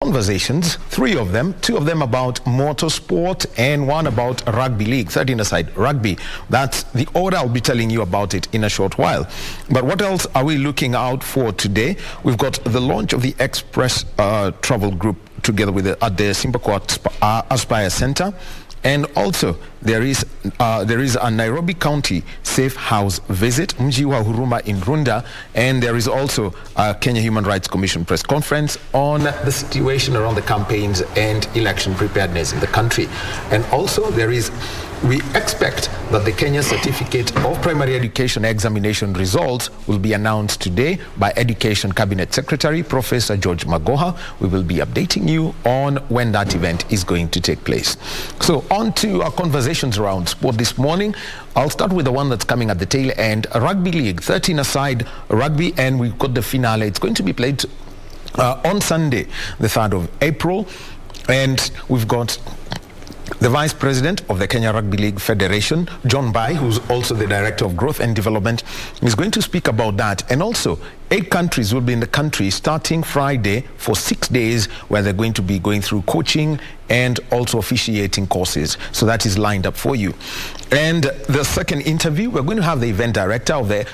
Conversations, three of them, two of them about motorsport and one about rugby league, 13 aside rugby. That's the order. I'll be telling you about it in a short while. But what else are we looking out for today? We've got the launch of the Express Travel Group together with at the Simbako Aspire Center. And also, there is a Nairobi County Safe House visit, Mji wa Huruma in Runda, and there is also a Kenya Human Rights Commission press conference on the situation around the campaigns and election preparedness in the country. And also, we expect that the Kenya Certificate of Primary Education examination results will be announced today by Education Cabinet Secretary Professor George Magoha. We will be updating you on when that event is going to take place. So on to our conversations around sport this morning. I'll start with the one that's coming at the tail end. Rugby League, 13 aside rugby, and we've got the finale. It's going to be played on Sunday, the 3rd of April, and we've got the Vice President of the Kenya Rugby League Federation, John Bai, who's also the Director of Growth and Development, is going to speak about that. And also, 8 countries will be in the country starting Friday for 6 days, where they're going to be going through coaching and also officiating courses. So that is lined up for you. And the second interview, we're going to have the event director of the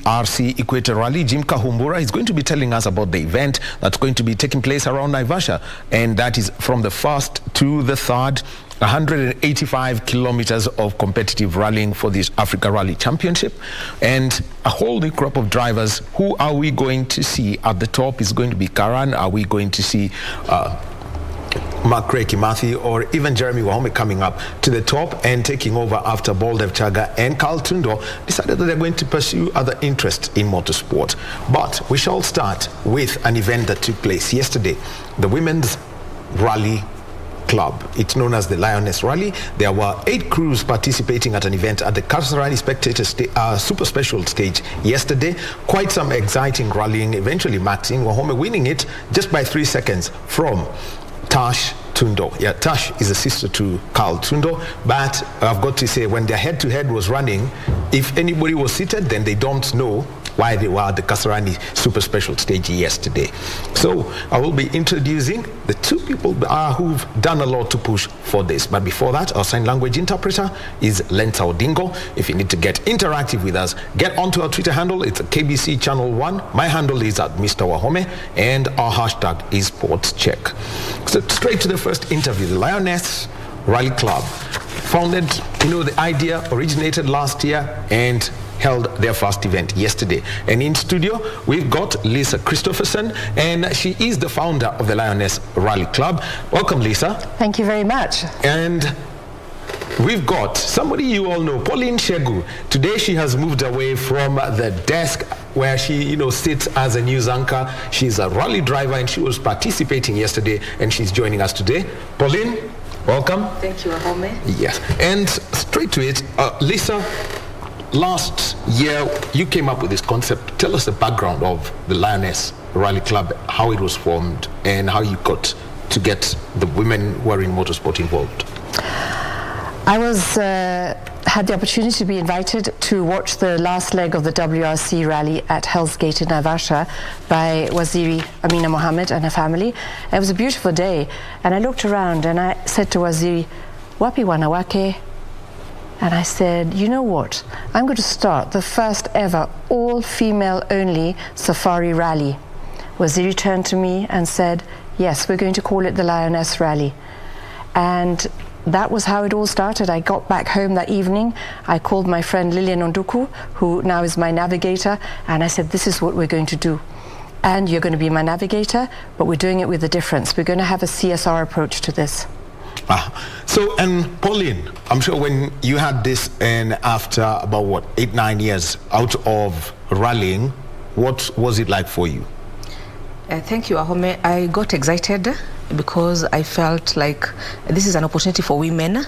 ARC Equator Rally, Jim Kahumbura. He's going to be telling us about the event that's going to be taking place around Naivasha, and that is from the 1st to the 3rd, 185 kilometers of competitive rallying for this Africa Rally Championship, and a whole new crop of drivers. Who are we going to see at the top? Is going to be Karan? Are we going to see Mark Kimathi or even Jeremy Wahome coming up to the top and taking over after Baldev Chaga and Carl Tundo decided that they're going to pursue other interests in motorsport? But we shall start with an event that took place yesterday, the Women's Rally Club. It's known as the Lioness Rally. There were 8 crews participating at an event at the Kasarani Spectator Super Special stage yesterday. Quite some exciting rallying, eventually Maxine Wahome winning it just by 3 seconds from Tash Tundo. Yeah, Tash is a sister to Carl Tundo, but I've got to say, when their head-to-head was running, if anybody was seated, then they don't know why they were at the Kasarani Super Special stage yesterday. So I will be introducing the 2 people who've done a lot to push for this. But before that, our sign language interpreter is Lensa Odingo. If you need to get interactive with us, get onto our Twitter handle. It's KBC Channel 1. My handle is at Mr. Wahome, and our hashtag is SportsCheck. So straight to the first interview. The Lioness Rally Club, founded, the idea originated last year and held their first event yesterday. And in studio, we've got Lisa Christopherson, and she is the founder of the Lioness Rally Club. Welcome, Lisa. Thank you very much. And we've got somebody you all know, Pauline Shegu. Today she has moved away from the desk where she, sits as a news anchor. She's a rally driver, and she was participating yesterday, and she's joining us today. Pauline, welcome. Thank you, Wahome. Yes. And straight to it, Lisa, last year you came up with this concept. Tell us the background of the Lioness Rally Club, how it was formed, and how you got to get the women who are in motorsport involved. I had the opportunity to be invited to watch the last leg of the WRC rally at Hell's Gate in Naivasha by Waziri Amina Mohammed and her family. It was a beautiful day, and I looked around and I said to Waziri, "Wapi wanawake?" And I said, "You know what? I'm going to start the first ever all-female only safari rally." Waziri turned to me and said, "Yes, we're going to call it the Lioness Rally." And that was how it all started. I got back home that evening. I called my friend Lilian Onduku, who now is my navigator, and I said, "This is what we're going to do. And you're going to be my navigator, but we're doing it with a difference. We're going to have a CSR approach to this." So, and Pauline, I'm sure when you had this, and after about 8-9 years out of rallying, what was it like for you? Thank you, Wahome. I got excited because I felt like this is an opportunity for women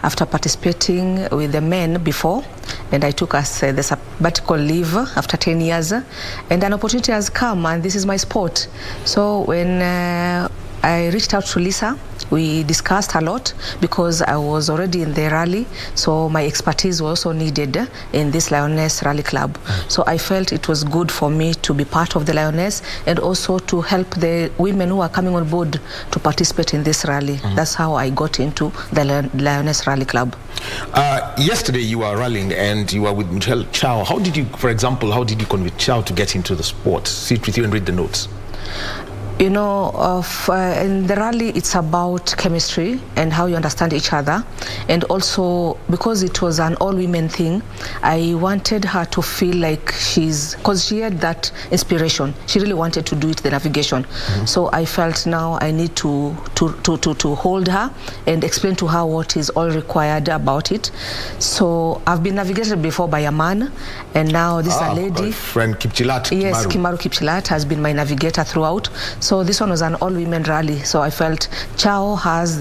after participating with the men before, and I took the sabbatical leave after 10 years, and an opportunity has come, and this is my sport. So when I reached out to Lisa, We discussed a lot because I was already in the rally, so my expertise was also needed in this Lioness Rally Club. So I felt it was good for me to be part of the Lioness and also to help the women who are coming on board to participate in this rally. That's how I got into the Lioness Rally Club. Yesterday you were rallying and you were with Michelle Chow. How did you, for example, how did you convince Chow to get into the sport, sit with you and read the notes? You know, in the rally, it's about chemistry and how you understand each other. And also, because it was an all-women thing, I wanted her to feel like because she had that inspiration. She really wanted to do it, the navigation. So I felt now I need to hold her and explain to her what is all required about it. So I've been navigated before by a man, and now this is a lady. Friend Kipchilat. Yes, Kimaru Kipchilat has been my navigator throughout. So this one was an all-women rally. So I felt Chow has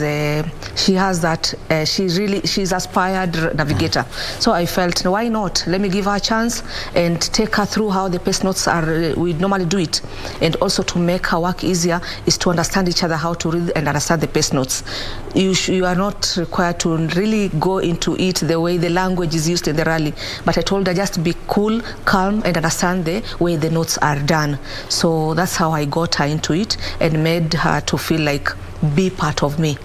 she's aspired navigator. So I felt, why not? Let me give her a chance and take her through how the pace notes are, we normally do it. And also to make her work easier is to understand each other, how to read and understand the pace notes. You are not required to really go into it the way the language is used in the rally. But I told her just be cool, calm, and understand the way the notes are done. So that's how I got her into it and made her to feel like be part of me.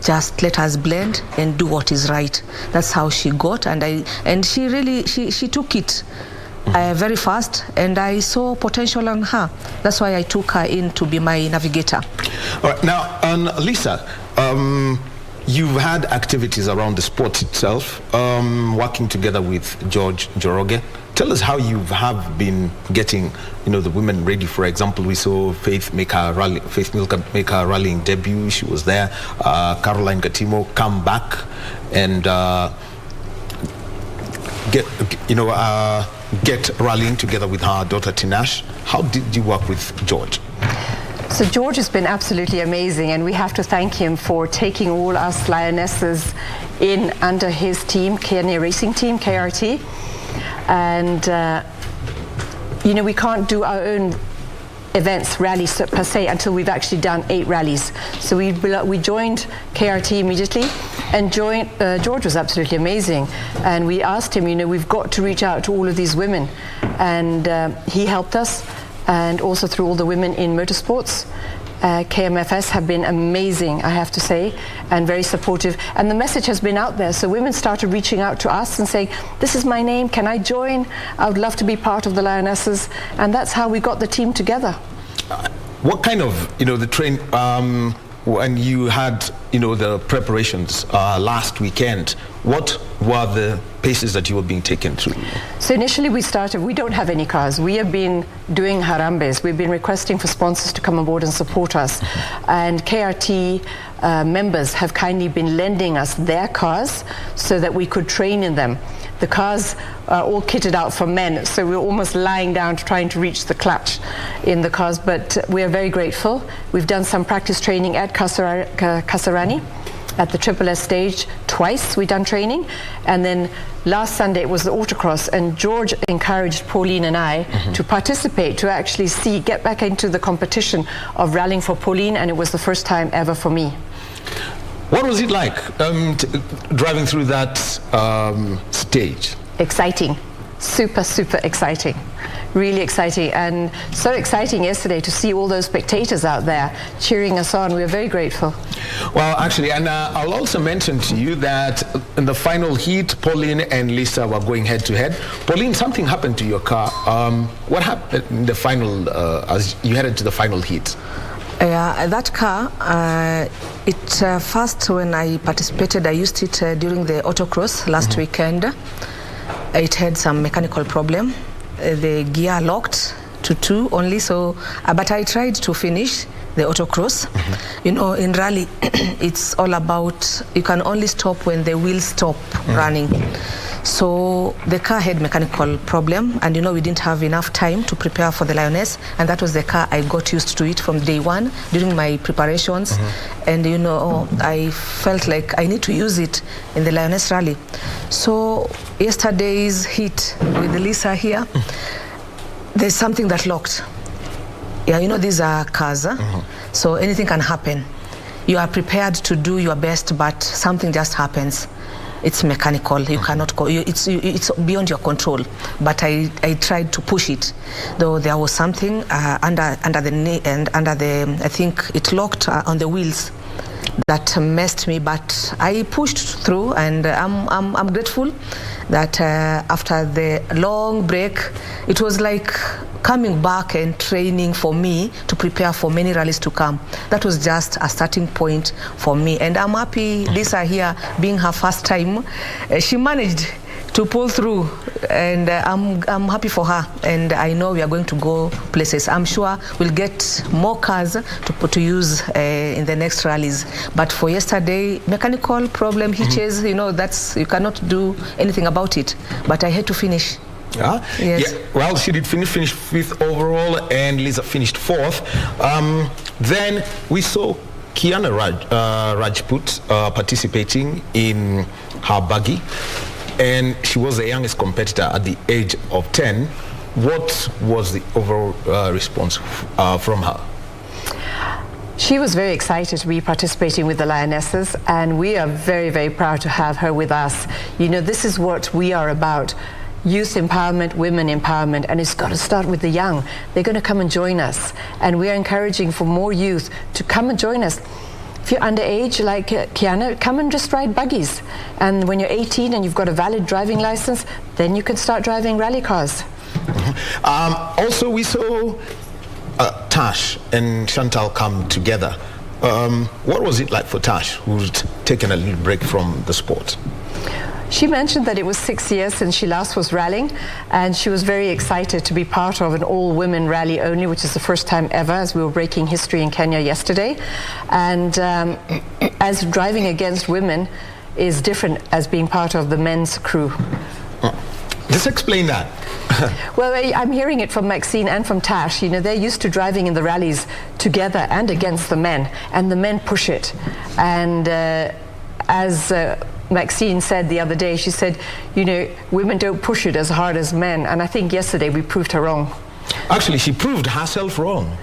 Just let us blend and do what is right. That's how she got, and she really she took it very fast, and I saw potential in her. That's why I took her in to be my navigator. All right, now, Lisa, you've had activities around the sport itself, working together with George Njoroge. Tell us how you have been getting, the women ready. For example, we saw Faith Milka make her rallying debut. She was there. Caroline Gatimo come back and get rallying together with her daughter Tinash. How did you work with George? So George has been absolutely amazing, and we have to thank him for taking all us Lionesses in under his team, Kenya Racing Team, KRT. And, we can't do our own events, rallies per se, until we've actually done 8 rallies. So we joined KRT immediately, and George was absolutely amazing. And we asked him, we've got to reach out to all of these women. And he helped us, and also through all the women in motorsports. KMFS have been amazing, I have to say, and very supportive. And the message has been out there. So women started reaching out to us and saying, this is my name, can I join? I would love to be part of the Lionesses. And that's how we got the team together. What kind of, the train, when you had, the preparations last weekend, what were the paces that you were being taken through? So initially we don't have any cars. We have been doing harambes. We've been requesting for sponsors to come on board and support us. And KRT members have kindly been lending us their cars so that we could train in them. The cars are all kitted out for men, so we're almost lying down trying to reach the clutch in the cars, but we are very grateful. We've done some practice training at Kasarani at the Triple S stage twice. We've done training, and then last Sunday it was the autocross, and George encouraged Pauline and I to participate, to actually get back into the competition of rallying for Pauline, and it was the first time ever for me. What was it like driving through that stage? Exciting, super exciting, really exciting, and so exciting yesterday to see all those spectators out there cheering us on. We are very grateful. Well, actually, and I'll also mention to you that in the final heat, Pauline and Lisa were going head to head. Pauline, something happened to your car. What happened in the final, as you headed to the final heat? That car, first when I participated, I used it during the autocross last weekend. It had some mechanical problem. The gear locked to 2 only, so but I tried to finish the autocross. In rally, it's all about, you can only stop when the wheels stop running. So the car had mechanical problem, and we didn't have enough time to prepare for the Lioness, and that was the car I got used to it from day one during my preparations. And I felt like I need to use it in the Lioness rally. So yesterday's heat with Lisa here, there's something that locked. Yeah, these are cars, so anything can happen. you are prepared to do your best, but something just happens. It's mechanical. You cannot go. It's beyond your control. But I tried to push it, though there was something under the knee and under the. I think it locked on the wheels, that messed me. But I pushed through, and I'm grateful that after the long break, it was like coming back and training for me to prepare for many rallies to come. That was just a starting point for me, and I'm happy Lisa here, being her first time, she managed to pull through, and I'm happy for her, and I know we are going to go places. I'm sure we'll get more cars to use in the next rallies. But for yesterday, mechanical problem, hitches, you know, you cannot do anything about it. But I had to finish. Yeah. Yes. Yeah. Well, she did finish 5th overall, and Lisa finished 4th. Then we saw Kiana Rajput participating in her buggy, and she was the youngest competitor at the age of 10. What was the overall response from her? She was very excited to be participating with the Lionesses, and we are very, very proud to have her with us. You know, this is what we are about. Youth empowerment, women empowerment, and it's got to start with the young. They're going to come and join us, and we are encouraging for more youth to come and join us. If you're underage, like Kiana, come and just ride buggies. And when you're 18 and you've got a valid driving license, then you can start driving rally cars. Also, we saw Tash and Chantal come together. What was it like for Tash, who's taken a little break from the sport? She mentioned that it was 6 years since she last was rallying, and she was very excited to be part of an all-women rally only, which is the first time ever, as we were breaking history in Kenya yesterday. And as driving against women is different as being part of the men's crew. Just explain that. Well, I'm hearing it from Maxine and from Tash. You know, they're used to driving in the rallies together and against the men, and the men push it. And as Maxine said the other day, she said, you know, women don't push it as hard as men, and I think yesterday we proved her wrong. Actually, she proved herself wrong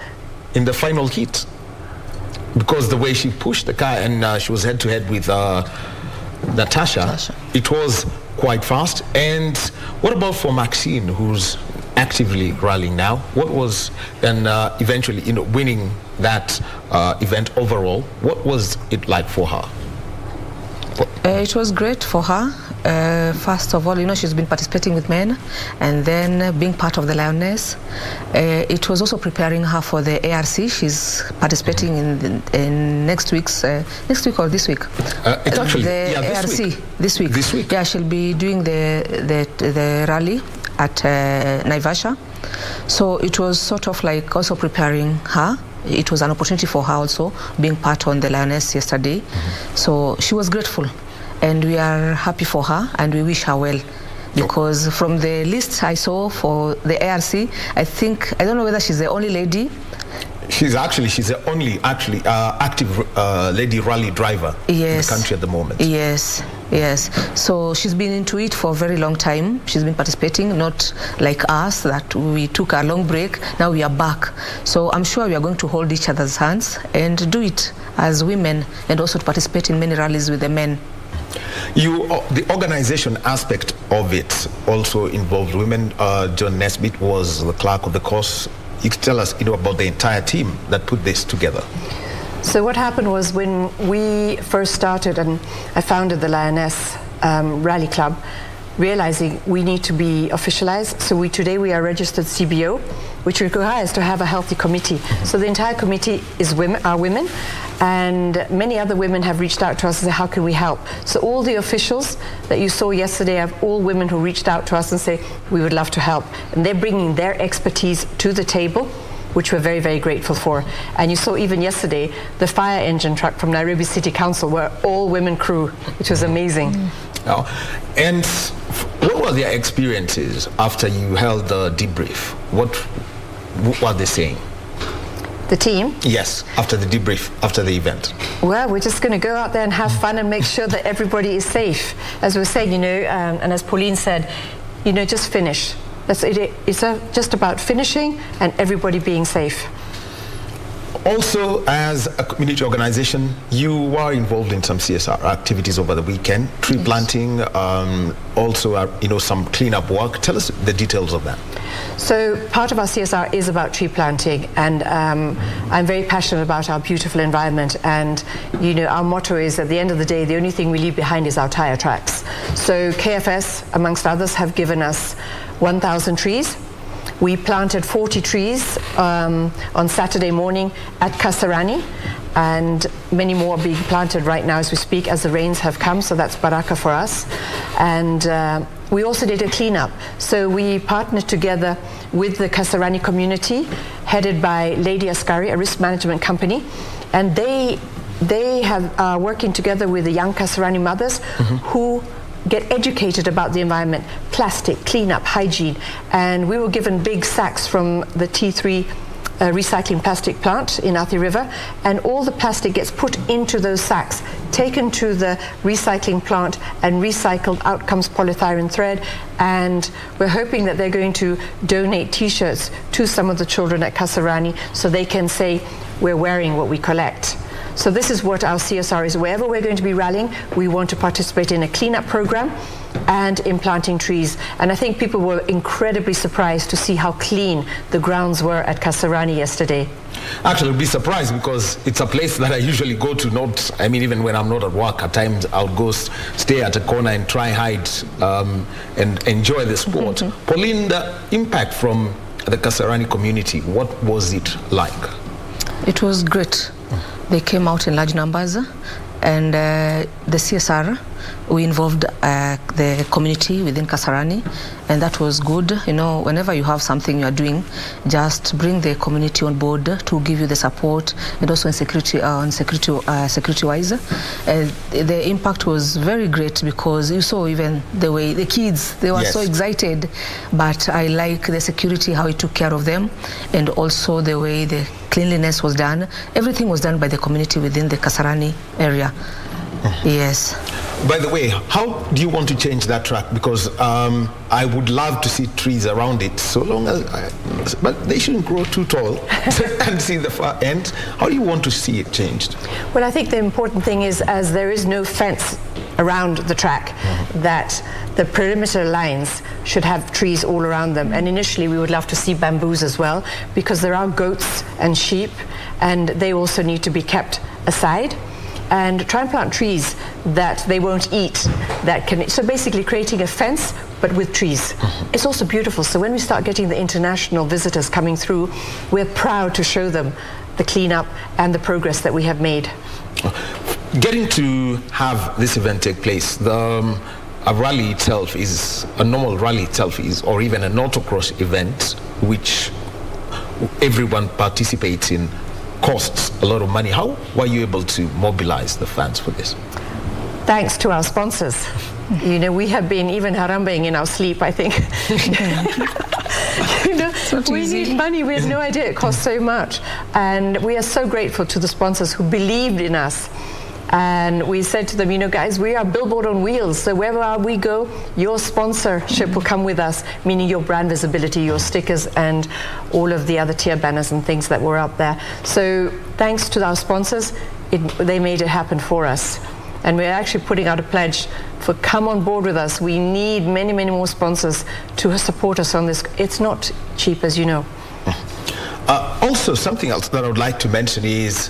in the final heat, because the way she pushed the car, and she was head-to-head with Natasha, it was quite fast. And what about for Maxine, who's actively rallying now? What was, and eventually, you know, winning that event overall, what was it like for her? It was great for her. First of all, you know, she's been participating with men, and then being part of the Lioness. It was also preparing her for the ARC. She's participating in next week or this week? It's actually the ARC this week. This week. Yeah, she'll be doing the rally at Naivasha. So it was sort of like also preparing her. It was an opportunity for her also, being part on the Lioness yesterday. So she was grateful, and we are happy for her, and we wish her well. Because from the list I saw for the ARC, I don't know whether she's the only lady. She's the only active lady rally driver in the country at the moment. Yes. So she's been into it for a very long time. She's been participating, not like us, that we took a long break. Now we are back. So I'm sure we are going to hold each other's hands and do it as women, and also to participate in many rallies with the men. The organization aspect of it also involved women. John Nesbitt was the clerk of the course. You could tell us, you know, about the entire team that put this together. So what happened was, when we first started and I founded the Lioness Rally Club, realizing we need to be officialized. So today we are registered CBO, which requires to have a healthy committee. So the entire committee are women, and many other women have reached out to us and said, how can we help? So all the officials that you saw yesterday are all women who reached out to us and say, we would love to help. And they're bringing their expertise to the table, which we're very, very grateful for. And you saw even yesterday, the fire engine truck from Nairobi City Council were all women crew, which was amazing. And what were their experiences after you held the debrief? What were they saying? The team? Yes, after the debrief, after the event. Well, we're just going to go out there and have fun and make sure that everybody is safe. As we were saying, you know, and as Pauline said, you know, just finish. That's it. It's just about finishing and everybody being safe. Also, as a community organization, you are involved in some CSR activities over the weekend, tree planting, also some cleanup work. Tell us the details of that. So part of our CSR is about tree planting, and I'm very passionate about our beautiful environment, and our motto is, at the end of the day, the only thing we leave behind is our tire tracks. So KFS, amongst others, have given us 1,000 trees. We planted 40 trees on Saturday morning at Kasarani, and many more are being planted right now as we speak, as the rains have come, so that's baraka for us. And we also did a cleanup. So we partnered together with the Kasarani community, headed by Lady Askari, a risk management company, and they are working together with the young Kasarani mothers who get educated about the environment, plastic, cleanup, hygiene. And we were given big sacks from the T3 recycling plastic plant in Athi River, and all the plastic gets put into those sacks, taken to the recycling plant, and recycled. Out comes polythyrene thread, and we're hoping that they're going to donate t-shirts to some of the children at Kasarani so they can say, we're wearing what we collect. So this is what our CSR is. Wherever we're going to be rallying, we want to participate in a cleanup program and in planting trees. And I think people were incredibly surprised to see how clean the grounds were at Kasarani yesterday. Actually, I'll be surprised because it's a place that I usually go to. Even when I'm not at work, at times I'll go stay at a corner and try hide and enjoy the sport. Pauline, the impact from the Kasarani community, what was it like? It was great. They came out in large numbers, and the CSR, we involved the community within Kasarani, and that was good. Whenever you have something you are doing, just bring the community on board to give you the support, and also in security-wise. The impact was very great, because you saw even the way the kids, they were so excited, but I like the security, how it took care of them, and also the way the cleanliness was done. Everything was done by the community within the Kasarani area. Yes. By the way, how do you want to change that track? Because I would love to see trees around it, so long as, but they shouldn't grow too tall and see the far end. How do you want to see it changed? Well, I think the important thing is, as there is no fence around the track, that the perimeter lines should have trees all around them. And initially we would love to see bamboos as well, because there are goats and sheep, and they also need to be kept aside. And try and plant trees that they won't eat, so basically creating a fence but with trees. It's also beautiful, so when we start getting the international visitors coming through, we're proud to show them the cleanup and the progress that we have made. Getting to have this event take place, a rally itself is, a normal rally itself is, or even an autocross event, which everyone participates in, costs a lot of money. How were you able to mobilize the fans for this? Thanks to our sponsors. We have been even harambeing in our sleep, I think. We need money. We had no idea it cost so much. And we are so grateful to the sponsors who believed in us. And we said to them, guys, we are billboard on wheels, so wherever we go, your sponsorship will come with us, meaning your brand visibility, your stickers, and all of the other tier banners and things that were out there. So thanks to our sponsors, they made it happen for us. And we're actually putting out a pledge for come on board with us. We need many, many more sponsors to support us on this. It's not cheap, as you know. Also, something else that I would like to mention is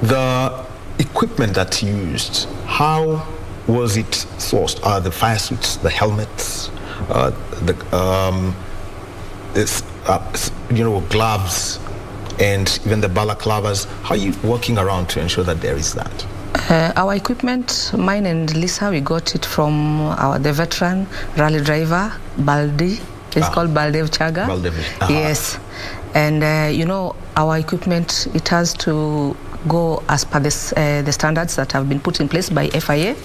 the equipment that's used. How was it sourced? The fire suits, the helmets, gloves, and even the balaclavas. How are you working around to ensure that there is that? Our equipment, mine and Lisa, we got it from the veteran rally driver, Baldi. It's called Baldev Chaga. Baldev. Yes. And our equipment, it has to go as per the standards that have been put in place by FIA.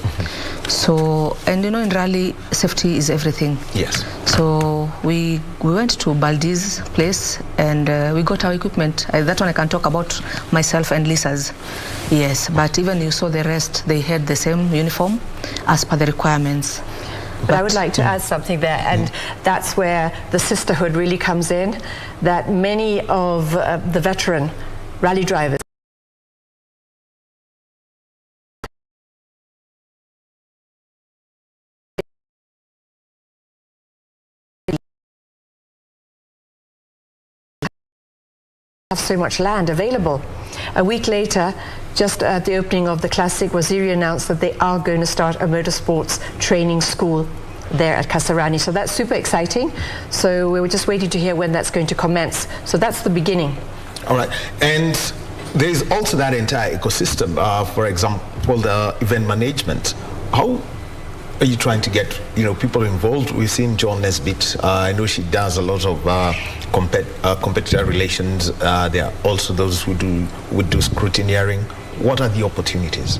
So, and in rally, safety is everything. Yes. So we went to Baldi's place and we got our equipment. That one I can talk about myself and Lisa's. Yes, but even you saw the rest, they had the same uniform as per the requirements. But I would like to add something there, and that's where the sisterhood really comes in, that many of the veteran rally drivers have so much land available. A week later, just at the opening of the Classic, Waziri announced that they are going to start a motorsports training school there at Kasarani. So that's super exciting. So we were just waiting to hear when that's going to commence. So that's the beginning. All right. And there's also that entire ecosystem, for example, the event management. How are you trying to get people involved? We've seen John Nesbitt. I know she does a lot of competitor relations. There are also those who do scrutineering. What are the opportunities?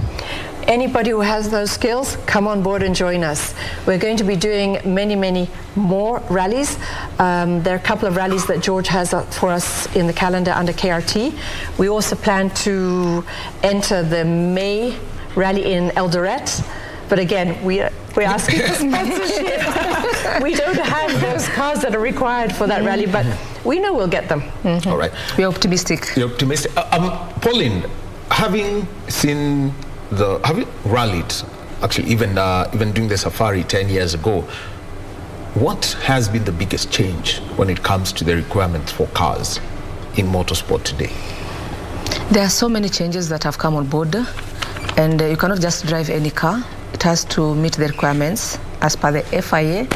Anybody who has those skills, come on board and join us. We're going to be doing many, many more rallies. There are a couple of rallies that George has for us in the calendar under KRT. We also plan to enter the May rally in Eldoret. But again, we're asking for sponsorship. We don't have those cars that are required for that rally, but we know we'll get them. All right. We're optimistic. You're optimistic. Pauline, having rallied, actually even doing the safari 10 years ago, what has been the biggest change when it comes to the requirements for cars in motorsport today? There are so many changes that have come on board, and you cannot just drive any car. It has to meet the requirements as per the FIA,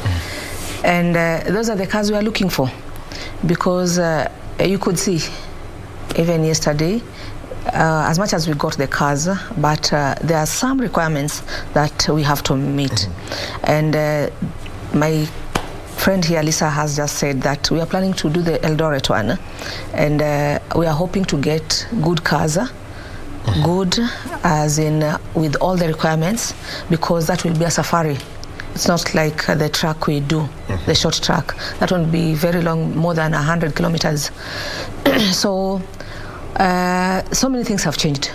and those are the cars we are looking for, because you could see even yesterday, as much as we got the cars, but there are some requirements that we have to meet. And my friend here, Lisa, has just said that we are planning to do the Eldoret one, and we are hoping to get good cars, good as in with all the requirements, because that will be a safari. It's not like the track we do, the short track. That won't be very long, more than 100 kilometers. So many things have changed,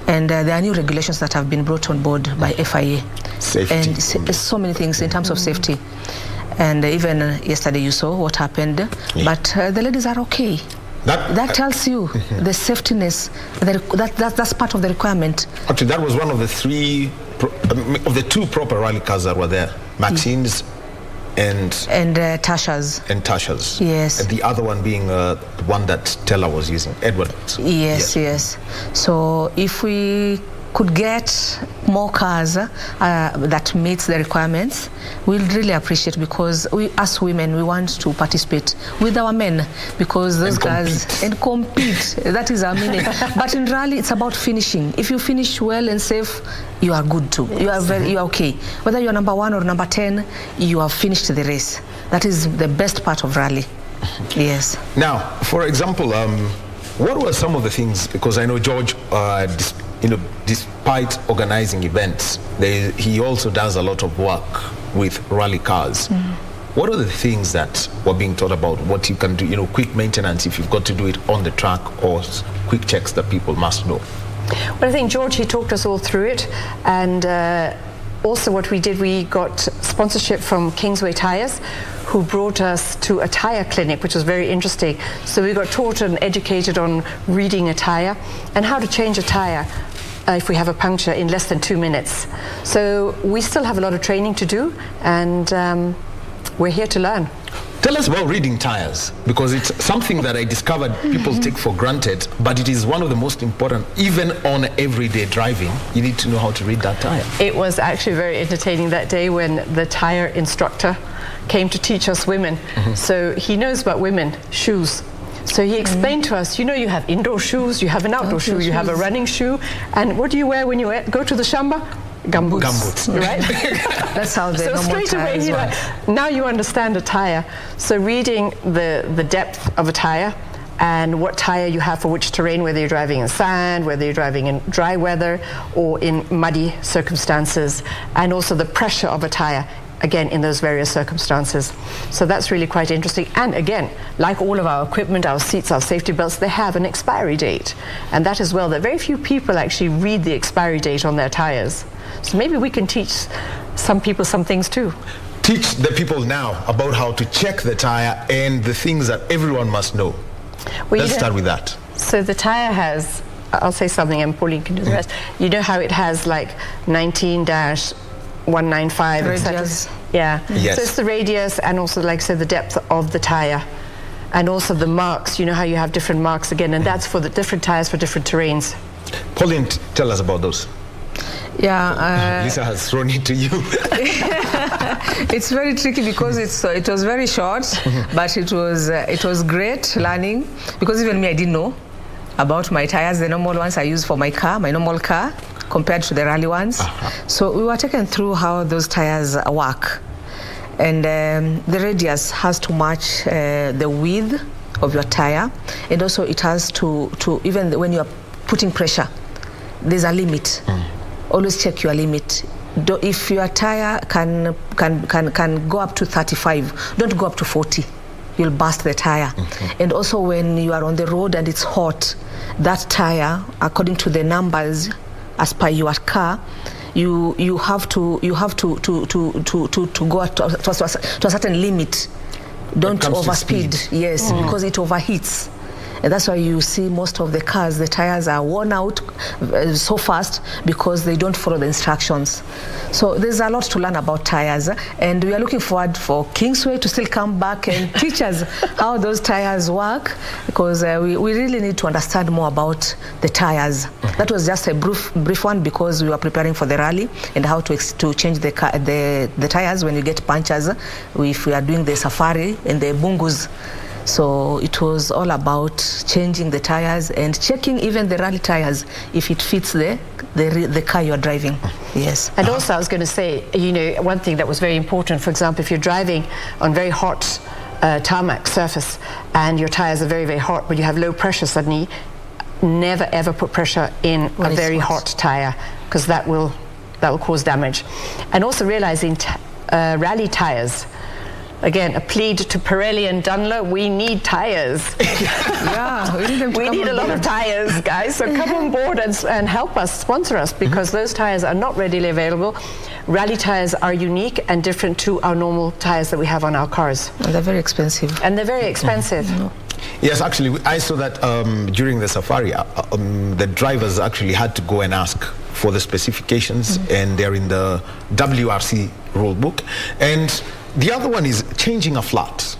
and there are new regulations that have been brought on board by FIA. Safety. And so many things in terms of safety. And even yesterday you saw what happened, but the ladies are okay. That tells you the safetiness, that's part of the requirement. Actually, that was one of the two proper rally cars that were there. Maxine's and Tasha's. And Tasha's. Yes. And the other one being the one that Stella was using, Edward. Yes. So if we could get more cars that meets the requirements, we'll really appreciate, because we, as women, we want to participate with our men, because those guys compete. That is our meaning. But in rally, it's about finishing. If you finish well and safe, you are good too. You are okay. Whether you're number 1 or number 10, you have finished the race. That is the best part of rally. Yes. Now, for example, what were some of the things? Because I know George, despite organizing events, he also does a lot of work with rally cars. What are the things that were being taught about what you can do, quick maintenance if you've got to do it on the track, or quick checks that people must know? Well, I think George, he talked us all through it, and also what we did, we got sponsorship from Kingsway Tires, who brought us to a tire clinic, which was very interesting. So we got taught and educated on reading a tire and how to change a tire if we have a puncture in less than 2 minutes. So we still have a lot of training to do, and we're here to learn. Tell us about reading tires, because it's something that I discovered people take for granted, but it is one of the most important. Even on everyday driving, you need to know how to read that tire. It was actually very entertaining that day when the tire instructor came to teach us women. So he knows about women, shoes. So he explained to us, you have indoor shoes, you have an outdoor shoe, you have a running shoe, and what do you wear when you go to the shamba? Gumboots. Gumboots. Right? That's how they So straight away, now you understand a tire. So reading the depth of a tire and what tire you have for which terrain, whether you're driving in sand, whether you're driving in dry weather or in muddy circumstances, and also the pressure of a tire, again, in those various circumstances. So that's really quite interesting. And again, like all of our equipment, our seats, our safety belts, they have an expiry date. And that as well, that very few people actually read the expiry date on their tires. So maybe we can teach some people some things too. Teach the people now about how to check the tire and the things that everyone must know. Well, let's start with that. So the tire has, I'll say something and Pauline can do the rest. You know how it has like 19-195, etc. Radius. Yeah. Yes. So it's the radius and also, like, so the depth of the tire. And also the marks, you know how you have different marks again, and that's for the different tires for different terrains. Pauline, tell us about those. Yeah, Lisa has thrown it to you. it's very tricky because it was very short, but it was great learning, because even me, I didn't know about my tires, the normal ones I use for my car, my normal car, compared to the rally ones. So we were taken through how those tires work, and the radius has to match the width of your tire, and also it has to even when you are putting pressure, there's a limit. Always check your limit. If your tire can go up to 35, don't go up to 40. You'll burst the tire. And also when you are on the road and it's hot, that tire, according to the numbers as per your car, you have to go to a certain limit. Don't overspeed. Yes, because it overheats. And that's why you see most of the cars, the tires are worn out so fast because they don't follow the instructions. So there's a lot to learn about tires, and we are looking forward for Kingsway to still come back and teach us how those tires work, because we really need to understand more about the tires. That was just a brief one, because we were preparing for the rally and how to change the tires when you get punctures, if we are doing the safari and the bungus. So it was all about changing the tires and checking even the rally tires if it fits the car you're driving. Yes. And also I was going to say, you know, one thing that was very important, for example, if you're driving on very hot tarmac surface and your tires are very, very hot, but you have low pressure suddenly, never ever put pressure in a very hot tire, because that will cause damage. And also realizing rally tires, again, a plead to Pirelli and Dunlop, we need tires. Yeah, we need a lot of tires, guys. So come on board and help us, sponsor us, because those tires are not readily available. Rally tires are unique and different to our normal tires that we have on our cars. And they're very expensive. And they're very expensive. Yes, actually, I saw that during the safari, the drivers actually had to go and ask for the specifications, and they're in the WRC rule book. And the other one is changing a flat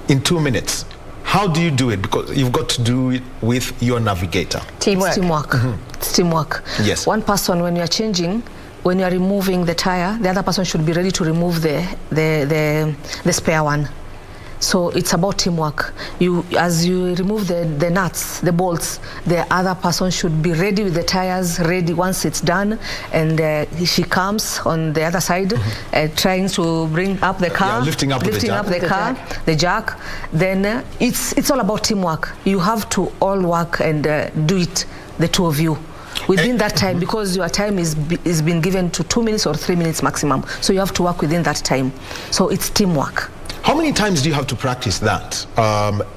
in 2 minutes. How do you do it? Because you've got to do it with your navigator. Teamwork. It's teamwork. It's teamwork. Yes. One person, when you are changing, when you are removing the tire, the other person should be ready to remove the spare one. So it's about teamwork. As you remove the nuts, the bolts, the other person should be ready with the tires, ready once it's done, and she comes on the other side, trying to bring up the car, lifting up the car, the jack. Then it's all about teamwork. You have to all work and do it, the two of you, within that time, because your time is been given to 2 minutes or 3 minutes maximum. So you have to work within that time. So it's teamwork. How many times do you have to practice that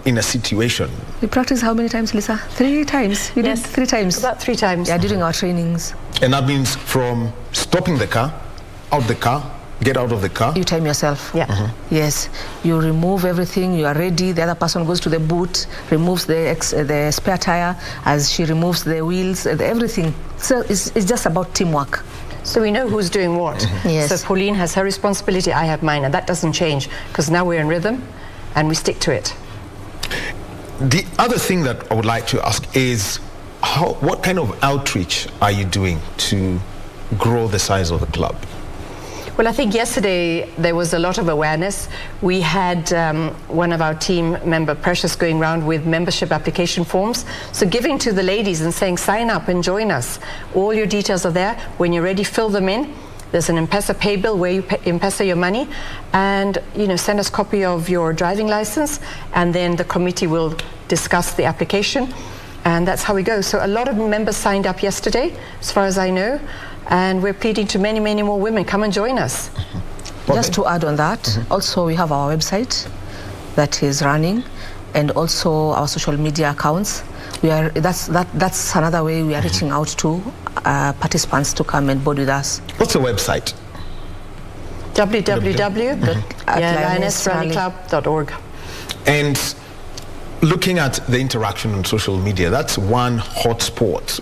in a situation? We practice how many times, Lisa? 3 times. We did 3 times. About 3 times. Yeah, during our trainings. And that means from stopping the car, out the car, get out of the car. You time yourself. Yeah. Yes. You remove everything. You are ready. The other person goes to the boot, removes the spare tire, as she removes the wheels, everything. So it's just about teamwork. So we know who's doing what. Yes. So Pauline has her responsibility, I have mine, and that doesn't change, because now we're in rhythm and we stick to it. The other thing that I would like to ask is, what kind of outreach are you doing to grow the size of the club? Well, I think yesterday there was a lot of awareness. We had one of our team member, Precious, going around with membership application forms. So giving to the ladies and saying, sign up and join us. All your details are there. When you're ready, fill them in. There's an M-Pesa pay bill where you M-Pesa your money, and send us a copy of your driving license, and then the committee will discuss the application, and that's how we go. So a lot of members signed up yesterday, as far as I know. And we're pleading to many, many more women, come and join us. Just to add on that, also we have our website that is running, and also our social media accounts. That's another way we are reaching out to participants to come and board with us. What's the website? www.lionessrunningclub.org. And looking at the interaction on social media, that's one hot spot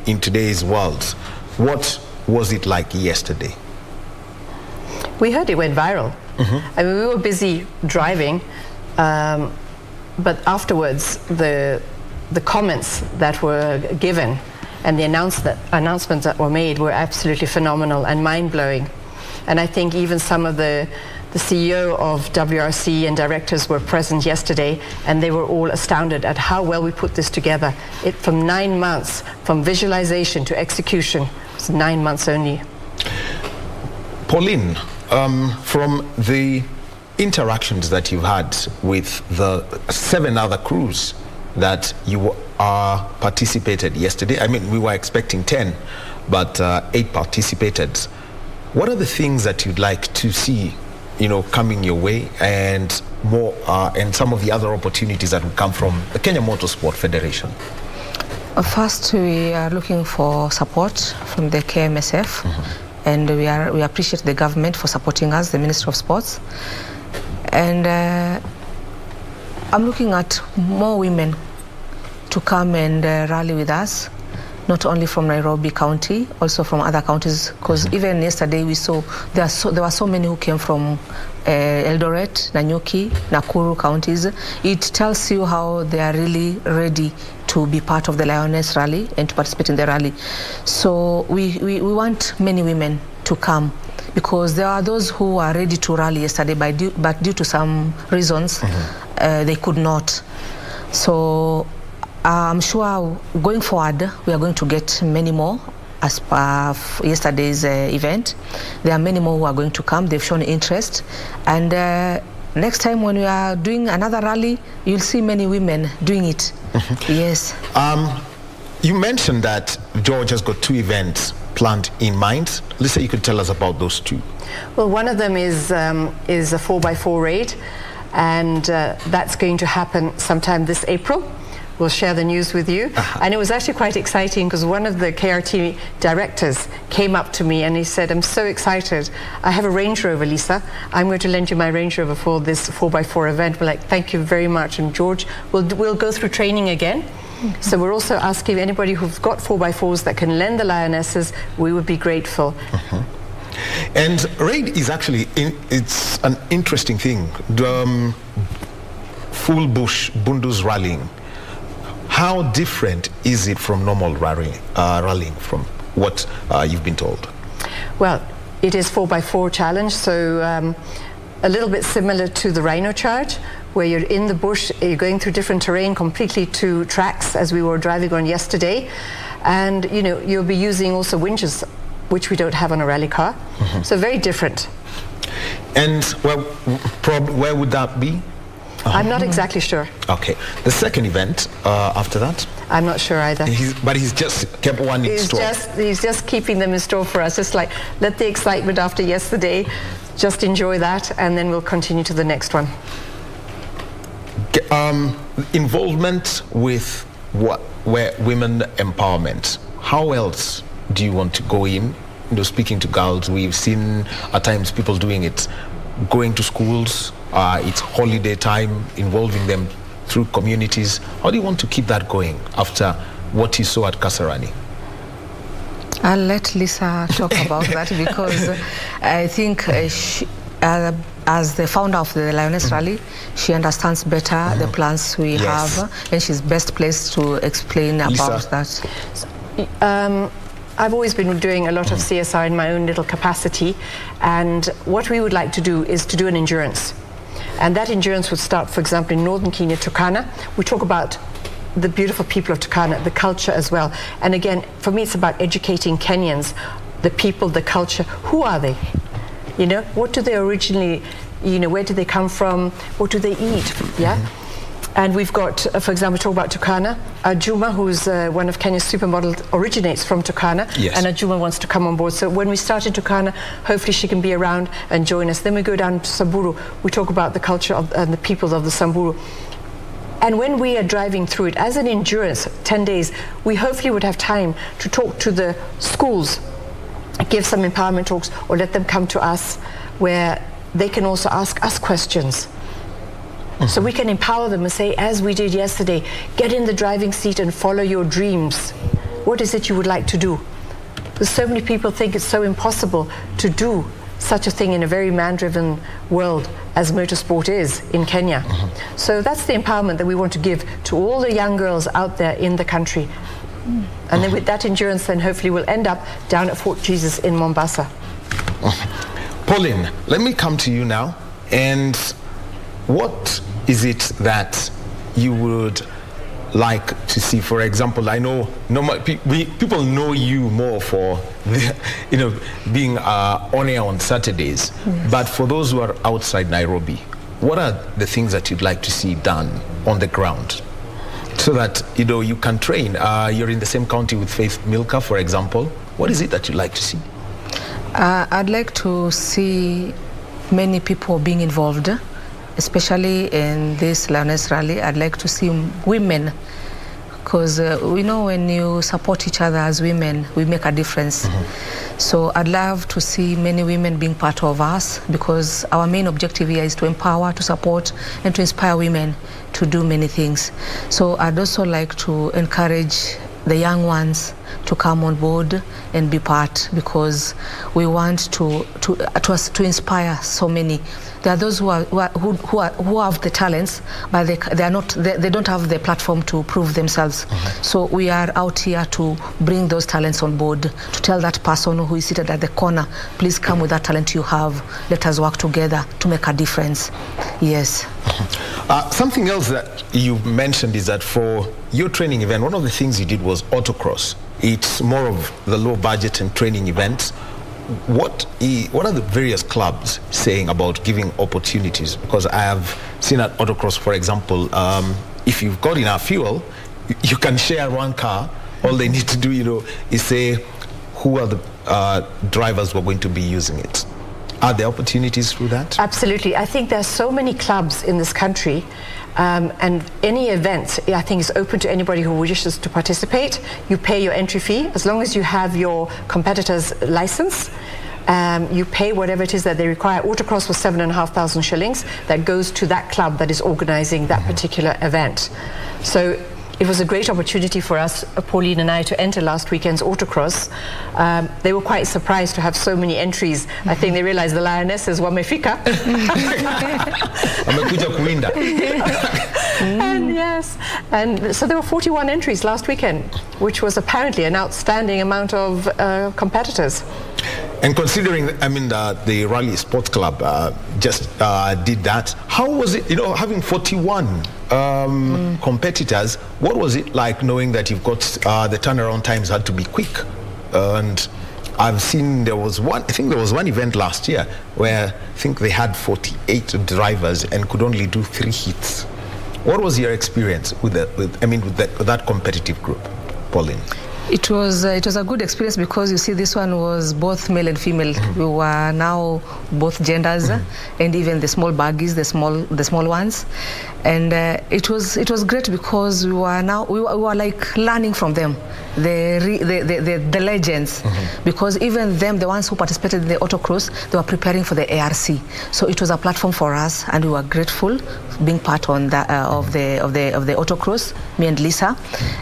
in today's world. What was it like yesterday? We heard it went viral. I mean, we were busy driving, but afterwards, the comments that were given and the announcements that were made were absolutely phenomenal and mind-blowing. And I think even some of the CEO of WRC and directors were present yesterday, and they were all astounded at how well we put this together. From 9 months, from visualization to execution, it's 9 months only. Pauline, from the interactions that you've had with the 7 other crews that you participated yesterday, I mean, we were expecting 10, but 8 participated. What are the things that you'd like to see, coming your way, and more, and some of the other opportunities that will come from the Kenya Motorsport Federation? First, we are looking for support from the KMSF, and we appreciate the government for supporting us, the Ministry of Sports. And I'm looking at more women to come and rally with us, not only from Nairobi County, also from other counties, because even yesterday we saw there were so many who came from Eldoret, Nanyuki, Nakuru counties. It tells you how they are really ready to be part of the Lioness rally and to participate in the rally. So we want many women to come, because there are those who are ready to rally yesterday, but due to some reasons, they could not. So I'm sure going forward, we are going to get many more as per yesterday's event. There are many more who are going to come. They've shown interest. And next time when we are doing another rally, you'll see many women doing it. Yes. You mentioned that George has got 2 events planned in mind. Lisa, you could tell us about those 2. Well, one of them is a 4x4 raid, and that's going to happen sometime this April. We'll share the news with you. And it was actually quite exciting because one of the KRT directors came up to me and he said, I'm so excited. I have a Range Rover, Lisa. I'm going to lend you my Range Rover for this 4x4 event. We're like, thank you very much. And George, we'll go through training again. So we're also asking anybody who's got 4x4s that can lend the Lionesses, we would be grateful. And raid is actually, it's an interesting thing. The full bush, Bundus rallying. How different is it from normal rallying from what you've been told? Well, it is 4x4 challenge, so a little bit similar to the Rhino charge, where you're in the bush, you're going through different terrain, completely 2 tracks, as we were driving on yesterday. And, you'll be using also winches, which we don't have on a rally car. So very different. And, well, where would that be? I'm not exactly sure. Okay. The second event after that? I'm not sure either. But he's just kept one in store. He's just keeping them in store for us. Just like, let the excitement after yesterday, just enjoy that, and then we'll continue to the next one. Involvement with where women empowerment. How else do you want to go in? Speaking to girls, we've seen at times people doing it, going to schools. It's holiday time, involving them through communities. How do you want to keep that going after what you saw at Kasarani? I'll let Lisa talk about that, because I think she, as the founder of the Lioness Rally, she understands better the plans we have, and she's best placed to explain about that. I've always been doing a lot of CSR in my own little capacity, and what we would like to do is to do an endurance. And that endurance would start, for example, in northern Kenya, Turkana. We talk about the beautiful people of Turkana, the culture as well. And again, for me, it's about educating Kenyans, the people, the culture. Who are they? What do they originally, where do they come from? What do they eat? Yeah. And we've got, for example, talk about Turkana. Juma, who's one of Kenya's supermodels, originates from Turkana. Yes. And Juma wants to come on board. So when we start in Turkana, hopefully she can be around and join us. Then we go down to Samburu. We talk about the culture and the people of the Samburu. And when we are driving through it, as an endurance, 10 days, we hopefully would have time to talk to the schools, give some empowerment talks, or let them come to us where they can also ask us questions. So we can empower them and say, as we did yesterday, get in the driving seat and follow your dreams. What is it you would like to do? Because so many people think it's so impossible to do such a thing in a very man-driven world as motorsport is in Kenya. So that's the empowerment that we want to give to all the young girls out there in the country. And then with that endurance, then hopefully we'll end up down at Fort Jesus in Mombasa. Pauline, let me come to you now. And what is it that you would like to see? For example, I know people know you more for being on air on Saturdays. Yes. But for those who are outside Nairobi, what are the things that you'd like to see done on the ground so that you can train? You're in the same county with Faith Milka, for example. What is it that you'd like to see? I'd like to see many people being involved, especially in this Lioness Rally. I'd like to see women, because we know when you support each other as women, we make a difference. So I'd love to see many women being part of us, because our main objective here is to empower, to support, and to inspire women to do many things. So I'd also like to encourage the young ones to come on board and be part, because we want to inspire so many. There are those who have the talents, but they don't have the platform to prove themselves. So we are out here to bring those talents on board, to tell that person who is seated at the corner, please come with that talent you have. Let us work together to make a difference. Yes. Something else that you mentioned is that for your training event, one of the things you did was autocross. It's more of the low budget and training events. What are the various clubs saying about giving opportunities? Because I have seen at autocross, for example, if you've got enough fuel, you can share one car. All they need to do, is say who are the drivers who are going to be using it. Are there opportunities through that? Absolutely. I think there's so many clubs in this country, and any event, I think, is open to anybody who wishes to participate. You pay your entry fee as long as you have your competitor's license. You pay whatever it is that they require. Autocross was 7,500 shillings. That goes to that club that is organizing that particular event. So it was a great opportunity for us, Pauline and I, to enter last weekend's autocross. They were quite surprised to have so many entries. I think they realized the lionesses wamefika. Amekuja kuwinda. And yes, and so there were 41 entries last weekend, which was apparently an outstanding amount of competitors. And considering, the Rally Sports Club just did that, how was it, having 41 competitors? What was it like knowing that you've got the turnaround times had to be quick? And I've seen there was one event last year where I think they had 48 drivers and could only do 3 hits. What was your experience with that competitive group, Pauline? It was a good experience, because you see, this one was both male and female. We were now both genders, and even the small buggies, the small ones, and it was great, because we were like learning from them, the legends, because even them, the ones who participated in the autocross, they were preparing for the ARC. So it was a platform for us, and we were grateful being part of the autocross, me and Lisa,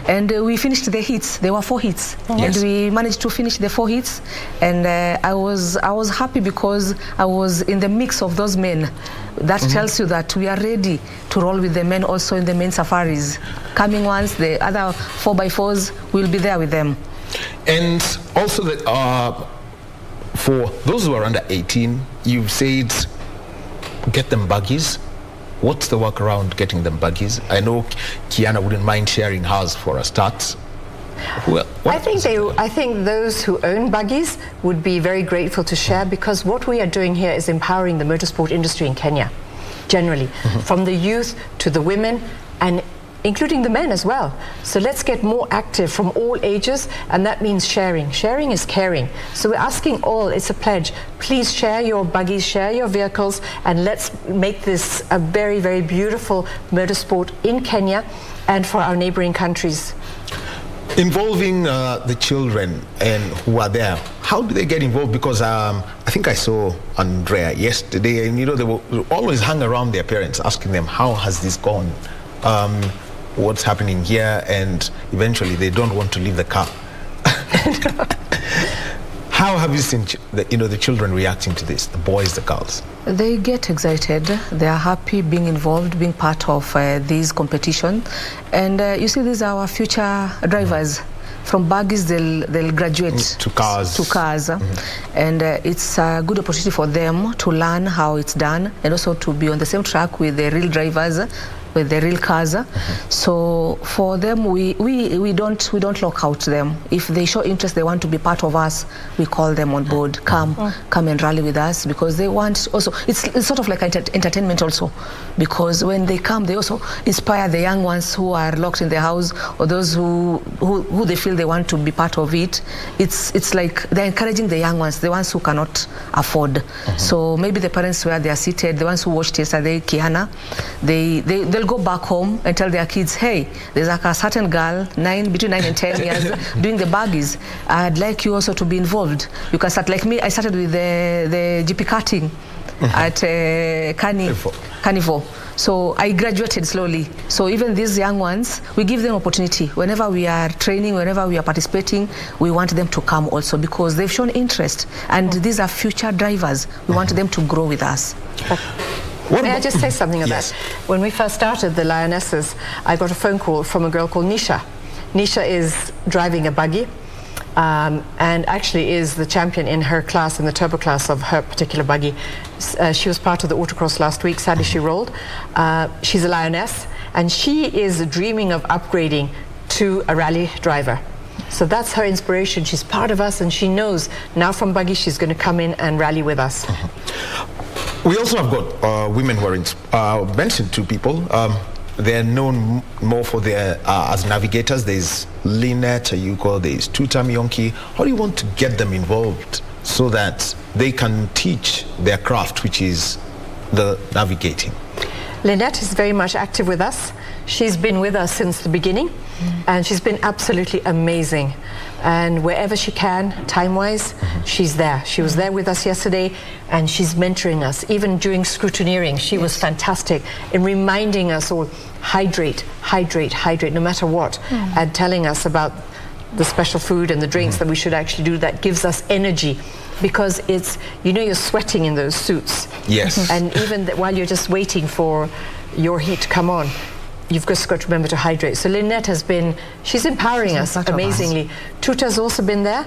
and we finished the hits. There were 4 hits, and we managed to finish the 4 hits, and I was happy, because I was in the mix of those men. That tells you that we are ready to roll with the men also in the main safaris. Coming ones, the other 4x4s, will be there with them. And also for those who are under 18, you've said get them buggies. What's the work around getting them buggies? I know Kiana wouldn't mind sharing hers for a start. Well, I think those who own buggies would be very grateful to share, because what we are doing here is empowering the motorsport industry in Kenya, generally, from the youth to the women, and including the men as well. So let's get more active from all ages, and that means sharing. Sharing is caring. So we're asking all, it's a pledge, please share your buggies, share your vehicles, and let's make this a very, very beautiful motorsport in Kenya and for our neighboring countries. Involving the children and who are there, how do they get involved? Because I think I saw Andrea yesterday, and they will always hang around their parents, asking them, how has this gone? What's happening here? And eventually they don't want to leave the car. How have you seen the children reacting to this, the boys, the girls? They get excited. They are happy being involved, being part of this competition. And you see, these are our future drivers. From buggies, they'll graduate to cars. And it's a good opportunity for them to learn how it's done, and also to be on the same track with the real drivers, with the real cars. So for them, we don't lock out them. If they show interest, they want to be part of us, we call them on board. Come and rally with us, because they want also, it's sort of like entertainment also, because when they come, they also inspire the young ones who are locked in the house, or those who they feel they want to be part of it. It's like they're encouraging the young ones, the ones who cannot afford. So maybe the parents where they are seated, the ones who watched yesterday, Kiana, they'll go back home and tell their kids, hey, there's like a certain girl, between 9 and 10 years, doing the buggies. I'd like you also to be involved. You can start like me. I started with the GP karting at Carnival. So I graduated slowly. So even these young ones, we give them opportunity. Whenever we are training, whenever we are participating, we want them to come also, because they've shown interest. And these are future drivers. We want them to grow with us. May I just say something about that? When we first started the Lionesses, I got a phone call from a girl called Nisha. Nisha is driving a buggy and actually is the champion in her class, in the turbo class of her particular buggy. She was part of the autocross last week. Sadly, she rolled. She's a lioness, and she is dreaming of upgrading to a rally driver. So that's her inspiration. She's part of us, and she knows now from buggy she's going to come in and rally with us. We also have got women who are mentioned two people. They're known more for their as navigators. There's Lynette Ayuko, there's Tuta Mionki. How do you want to get them involved so that they can teach their craft, which is the navigating? Lynette is very much active with us. She's been with us since the beginning, and she's been absolutely amazing. And wherever she can, time-wise, she's there. She was there with us yesterday, and she's mentoring us. Even during scrutineering, she was fantastic in reminding us all, hydrate, hydrate, hydrate, no matter what, and telling us about the special food and the drinks that we should actually do that gives us energy. Because it's, you're sweating in those suits. Yes. And even while you're just waiting for your heat to come on, you've just got to remember to hydrate. So Lynette has been, she's empowering us amazingly. Tuta's also been there.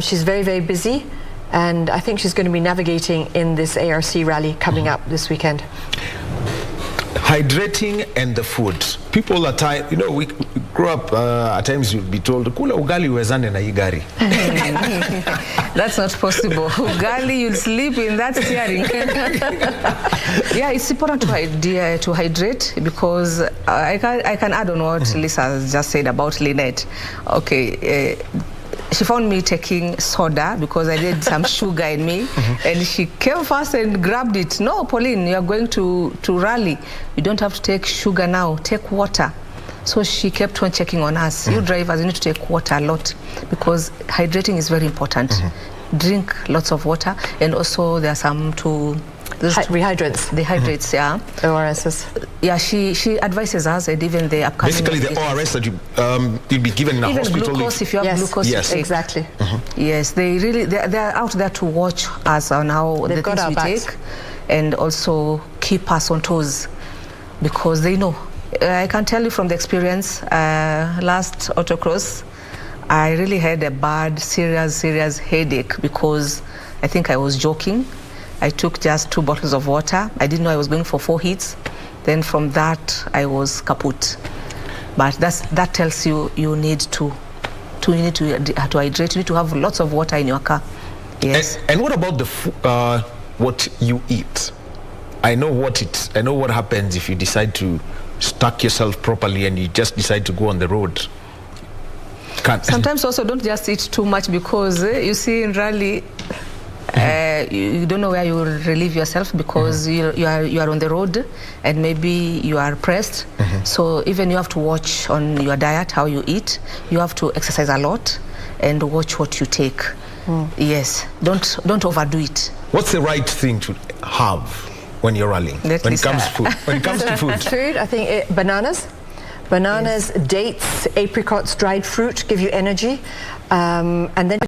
She's very, very busy. And I think she's going to be navigating in this ARC rally coming up this weekend. Hydrating and the food. People are tired. We grew up, at times you'll be told, kula ugali uwezane na hii gari. That's not possible. Ugali, you'll sleep in that steering. Yeah, it's important to hydrate, because I can add on what Lisa just said about Lynette. Okay. She found me taking soda because I did some sugar in me, and she came fast and grabbed it. No, Pauline, you are going to rally. You don't have to take sugar now. Take water. So she kept on checking on us. You drivers, you need to take water a lot, because hydrating is very important. Drink lots of water, and also there are some rehydrants. The hydrates, yeah. ORSs. Yeah, she advises us, and even the upcoming. Basically, the ORS that you'll be given in a even hospital. Glucose, if you have glucose. Yes, exactly. Yes, they're out there to watch us on how the things we take, and also keep us on toes, because they know. I can tell you from the experience, last autocross, I really had a bad, serious headache, because I think I was joking. I took just 2 bottles of water. I didn't know I was going for 4 hits. Then from that, I was kaput. But that tells you need to hydrate. You need to have lots of water in your car. Yes. And what about what you eat? I know what happens if you decide to stock yourself properly and you just decide to go on the road. Sometimes also don't just eat too much, because you see in rally, you don't know where you will relieve yourself, because you are on the road, and maybe you are pressed. So even you have to watch on your diet, how you eat. You have to exercise a lot and watch what you take. Yes, don't overdo it. What's the right thing to have when you're rallying? When it comes to food? Food, I think bananas. Bananas, dates, apricots, dried fruit give you energy, and then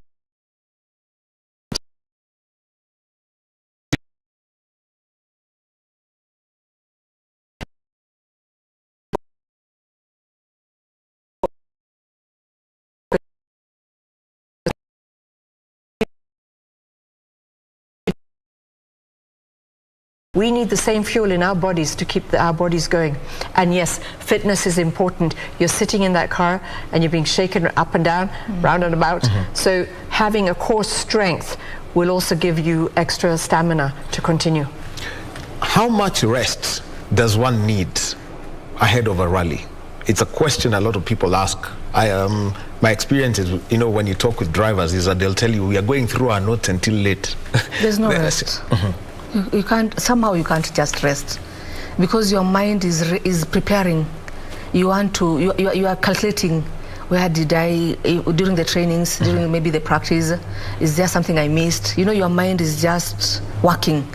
We need the same fuel in our bodies to keep our bodies going. And yes, fitness is important. You're sitting in that car and you're being shaken up and down, round and about. So having a core strength will also give you extra stamina to continue. How much rest does one need ahead of a rally? It's a question a lot of people ask. My experience is, when you talk with drivers, is that they'll tell you, we are going through our notes until late. There's no rest. You can't just rest, because your mind is preparing. You are calculating, where did I, during the trainings, during maybe the practice, is there something I missed? Your mind is just working.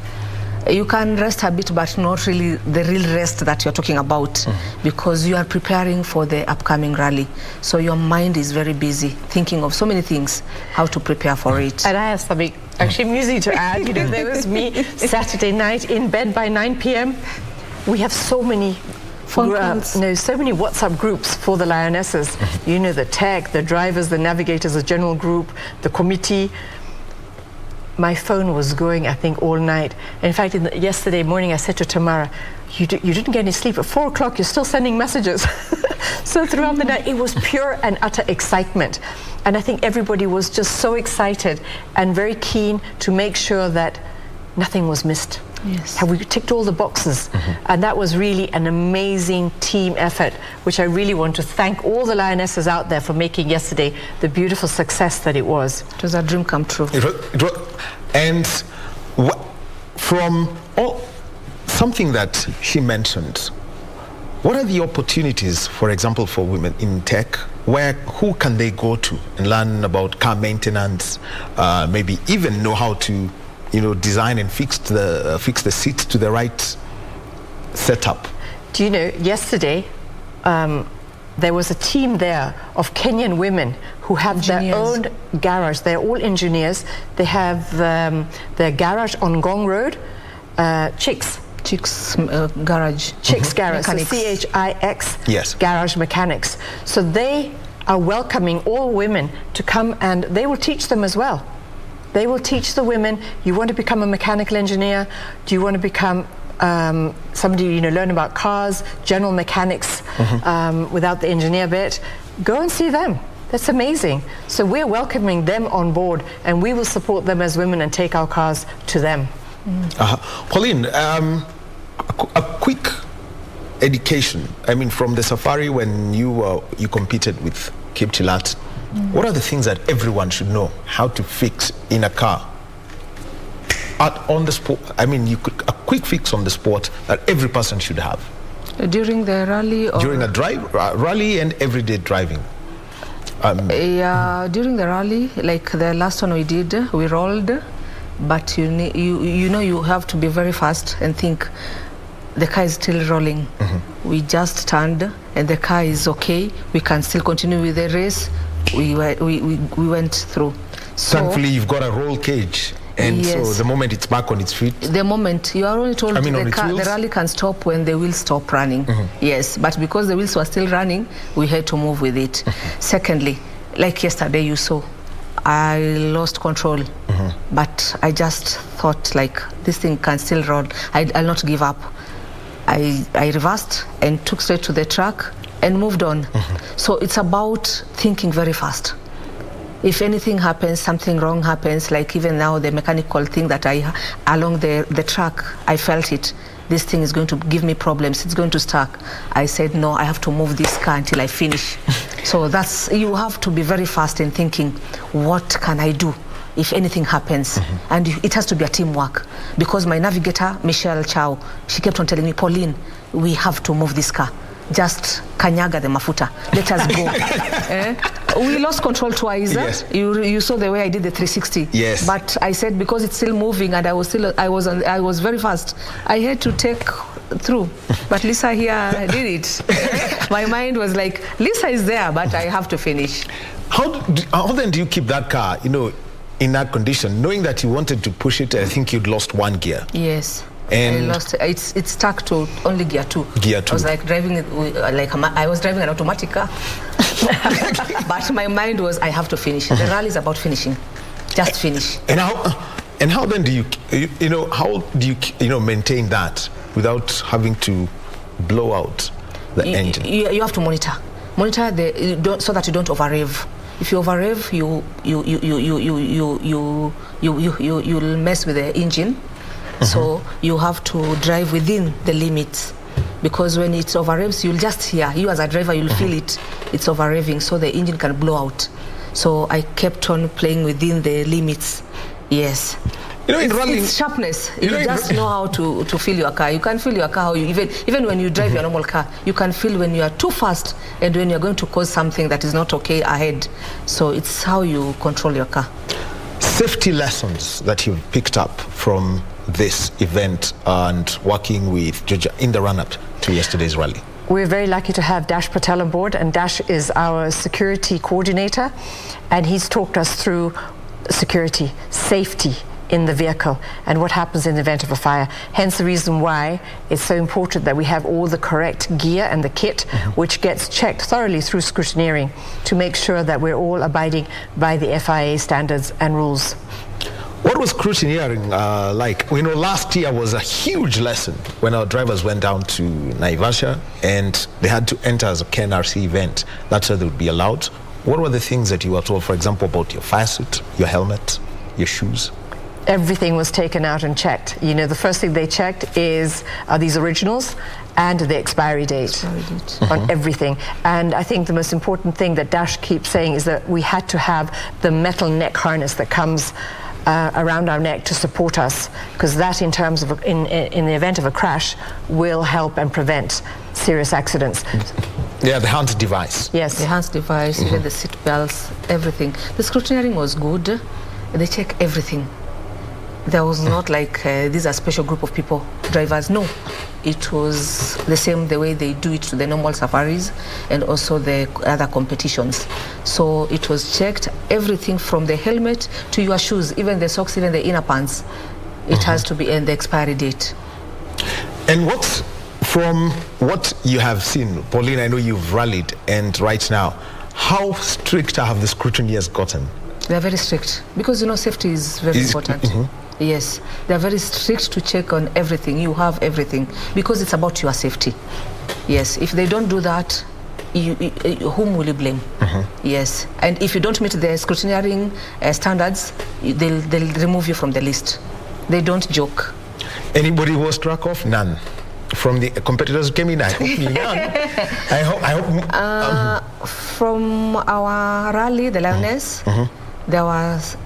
You can rest a bit, but not really the real rest that you're talking about, because you are preparing for the upcoming rally. So your mind is very busy thinking of so many things, how to prepare for it. And I have something actually amusing to add. There was me Saturday night in bed by 9 p.m. We have so many so many WhatsApp groups for the Lionesses. The tech, the drivers, the navigators, the general group, the committee. My phone was going, I think, all night. In fact, yesterday morning, I said to Tamara, you didn't get any sleep. At 4 o'clock, you're still sending messages. So throughout the night, it was pure and utter excitement. And I think everybody was just so excited and very keen to make sure that nothing was missed. Yes. Have we ticked all the boxes? And that was really an amazing team effort, which I really want to thank all the Lionesses out there for making yesterday the beautiful success that it was. It was a dream come true. And from something that she mentioned, what are the opportunities, for example, for women in tech? Who can they go to and learn about car maintenance, maybe even know how to design and fix the seats to the right setup? Do you know, yesterday there was a team there of Kenyan women who have their own garage. They're all engineers. They have their garage on Gong Road, Chicks Garage. Chicks Garage, so Mechanics. CHIX, yes. Garage Mechanics. So they are welcoming all women to come, and they will teach them as well. They will teach the women, you want to become a mechanical engineer? Do you want to become somebody, learn about cars, general mechanics, without the engineer bit? Go and see them. That's amazing. So we're welcoming them on board, and we will support them as women and take our cars to them. Pauline, a quick education. I mean, from the safari when you competed with Kipchilat, what are the things that everyone should know how to fix in a car? On the spot, I mean, a quick fix on the spot that every person should have. During the rally? Or during a rally and everyday driving. Yeah, during the rally, like the last one we did, we rolled, but you have to be very fast and think the car is still rolling. We just turned and the car is okay. We can still continue with the race. We went through. So, thankfully, you've got a roll cage. And yes. So the moment it's back on its feet? The moment, you are only told the rally can stop when the wheels stop running. Yes, but because the wheels were still running, we had to move with it. Secondly, like yesterday you saw, I lost control. But I just thought, like, this thing can still roll. I'll not give up. I reversed and took straight to the track and moved on. So it's about thinking very fast. If anything happens, something wrong happens, like even now the mechanical thing that along the track, I felt it. This thing is going to give me problems. It's going to stuck. I said, no, I have to move this car until I finish. So you have to be very fast in thinking, what can I do if anything happens? And it has to be a teamwork. Because my navigator, Michelle Chow, she kept on telling me, Pauline, we have to move this car. Just kanyaga the mafuta. Let us go. We lost control twice. Yes. You saw the way I did the 360. Yes. But I said, because it's still moving and I was very fast, I had to take through. But Lisa here did it. My mind was like, Lisa is there, but I have to finish. How then do you keep that car, in that condition, knowing that you wanted to push it? I think you'd lost one gear. Yes. And I lost it. It's stuck to only gear 2. Gear 2. I was like driving it, I was driving an automatic car. But my mind was, I have to finish. The rally is about finishing. Just finish. And And how then do you maintain that without having to blow out the engine? You have to monitor so that you don't over rev. If you over rev, you'll mess with the engine. So you have to drive within the limits, because when it's over revs, you'll just hear, you as a driver, you'll feel it's over revving, so the engine can blow out. So I kept on playing within the limits. Yes. It's sharpness. You just know how to feel your car. You can feel your car, even when you drive your normal car, you can feel when you are too fast and when you're going to cause something that is not okay ahead. So it's how you control your car. Safety lessons that you've picked up from this event and working with Georgia in the run-up to yesterday's rally. We're very lucky to have Dash Patel on board, and Dash is our security coordinator, and he's talked us through security, safety in the vehicle, and what happens in the event of a fire. Hence the reason why it's so important that we have all the correct gear and the kit, which gets checked thoroughly through scrutineering to make sure that we're all abiding by the FIA standards and rules. What was scrutineering like? We know last year was a huge lesson when our drivers went down to Naivasha and they had to enter as a KNRC event. That's where they would be allowed. What were the things that you were told, for example, about your fire suit, your helmet, your shoes? Everything was taken out and checked. You know, the first thing they checked is, are these originals, and the expiry date on everything. And I think the most important thing that Dash keeps saying is that we had to have the metal neck harness that comes around our neck to support us, because that, in terms of in the event of a crash, will help and prevent serious accidents. Yeah, the hand device. Yes, the hand device, even the seat belts, everything. The scrutineering was good. They check everything. There was not like these are a special group of people, drivers. No, it was the same the way they do it to the normal safaris and also the other competitions. So it was checked, everything from the helmet to your shoes, even the socks, even the inner pants. It has to be in the expiry date. And from what you have seen, Pauline, I know you've rallied, and right now, how strict have the scrutineers gotten? They're very strict, because safety is very important. Yes, they're very strict to check on everything. You have everything, because it's about your safety. Yes, if they don't do that, whom will you blame? Yes, and if you don't meet the scrutineering standards, they'll remove you from the list. They don't joke. Anybody who was struck off? None. From the competitors who came in, I hope none. I hope. From our rally, the lioness, there was.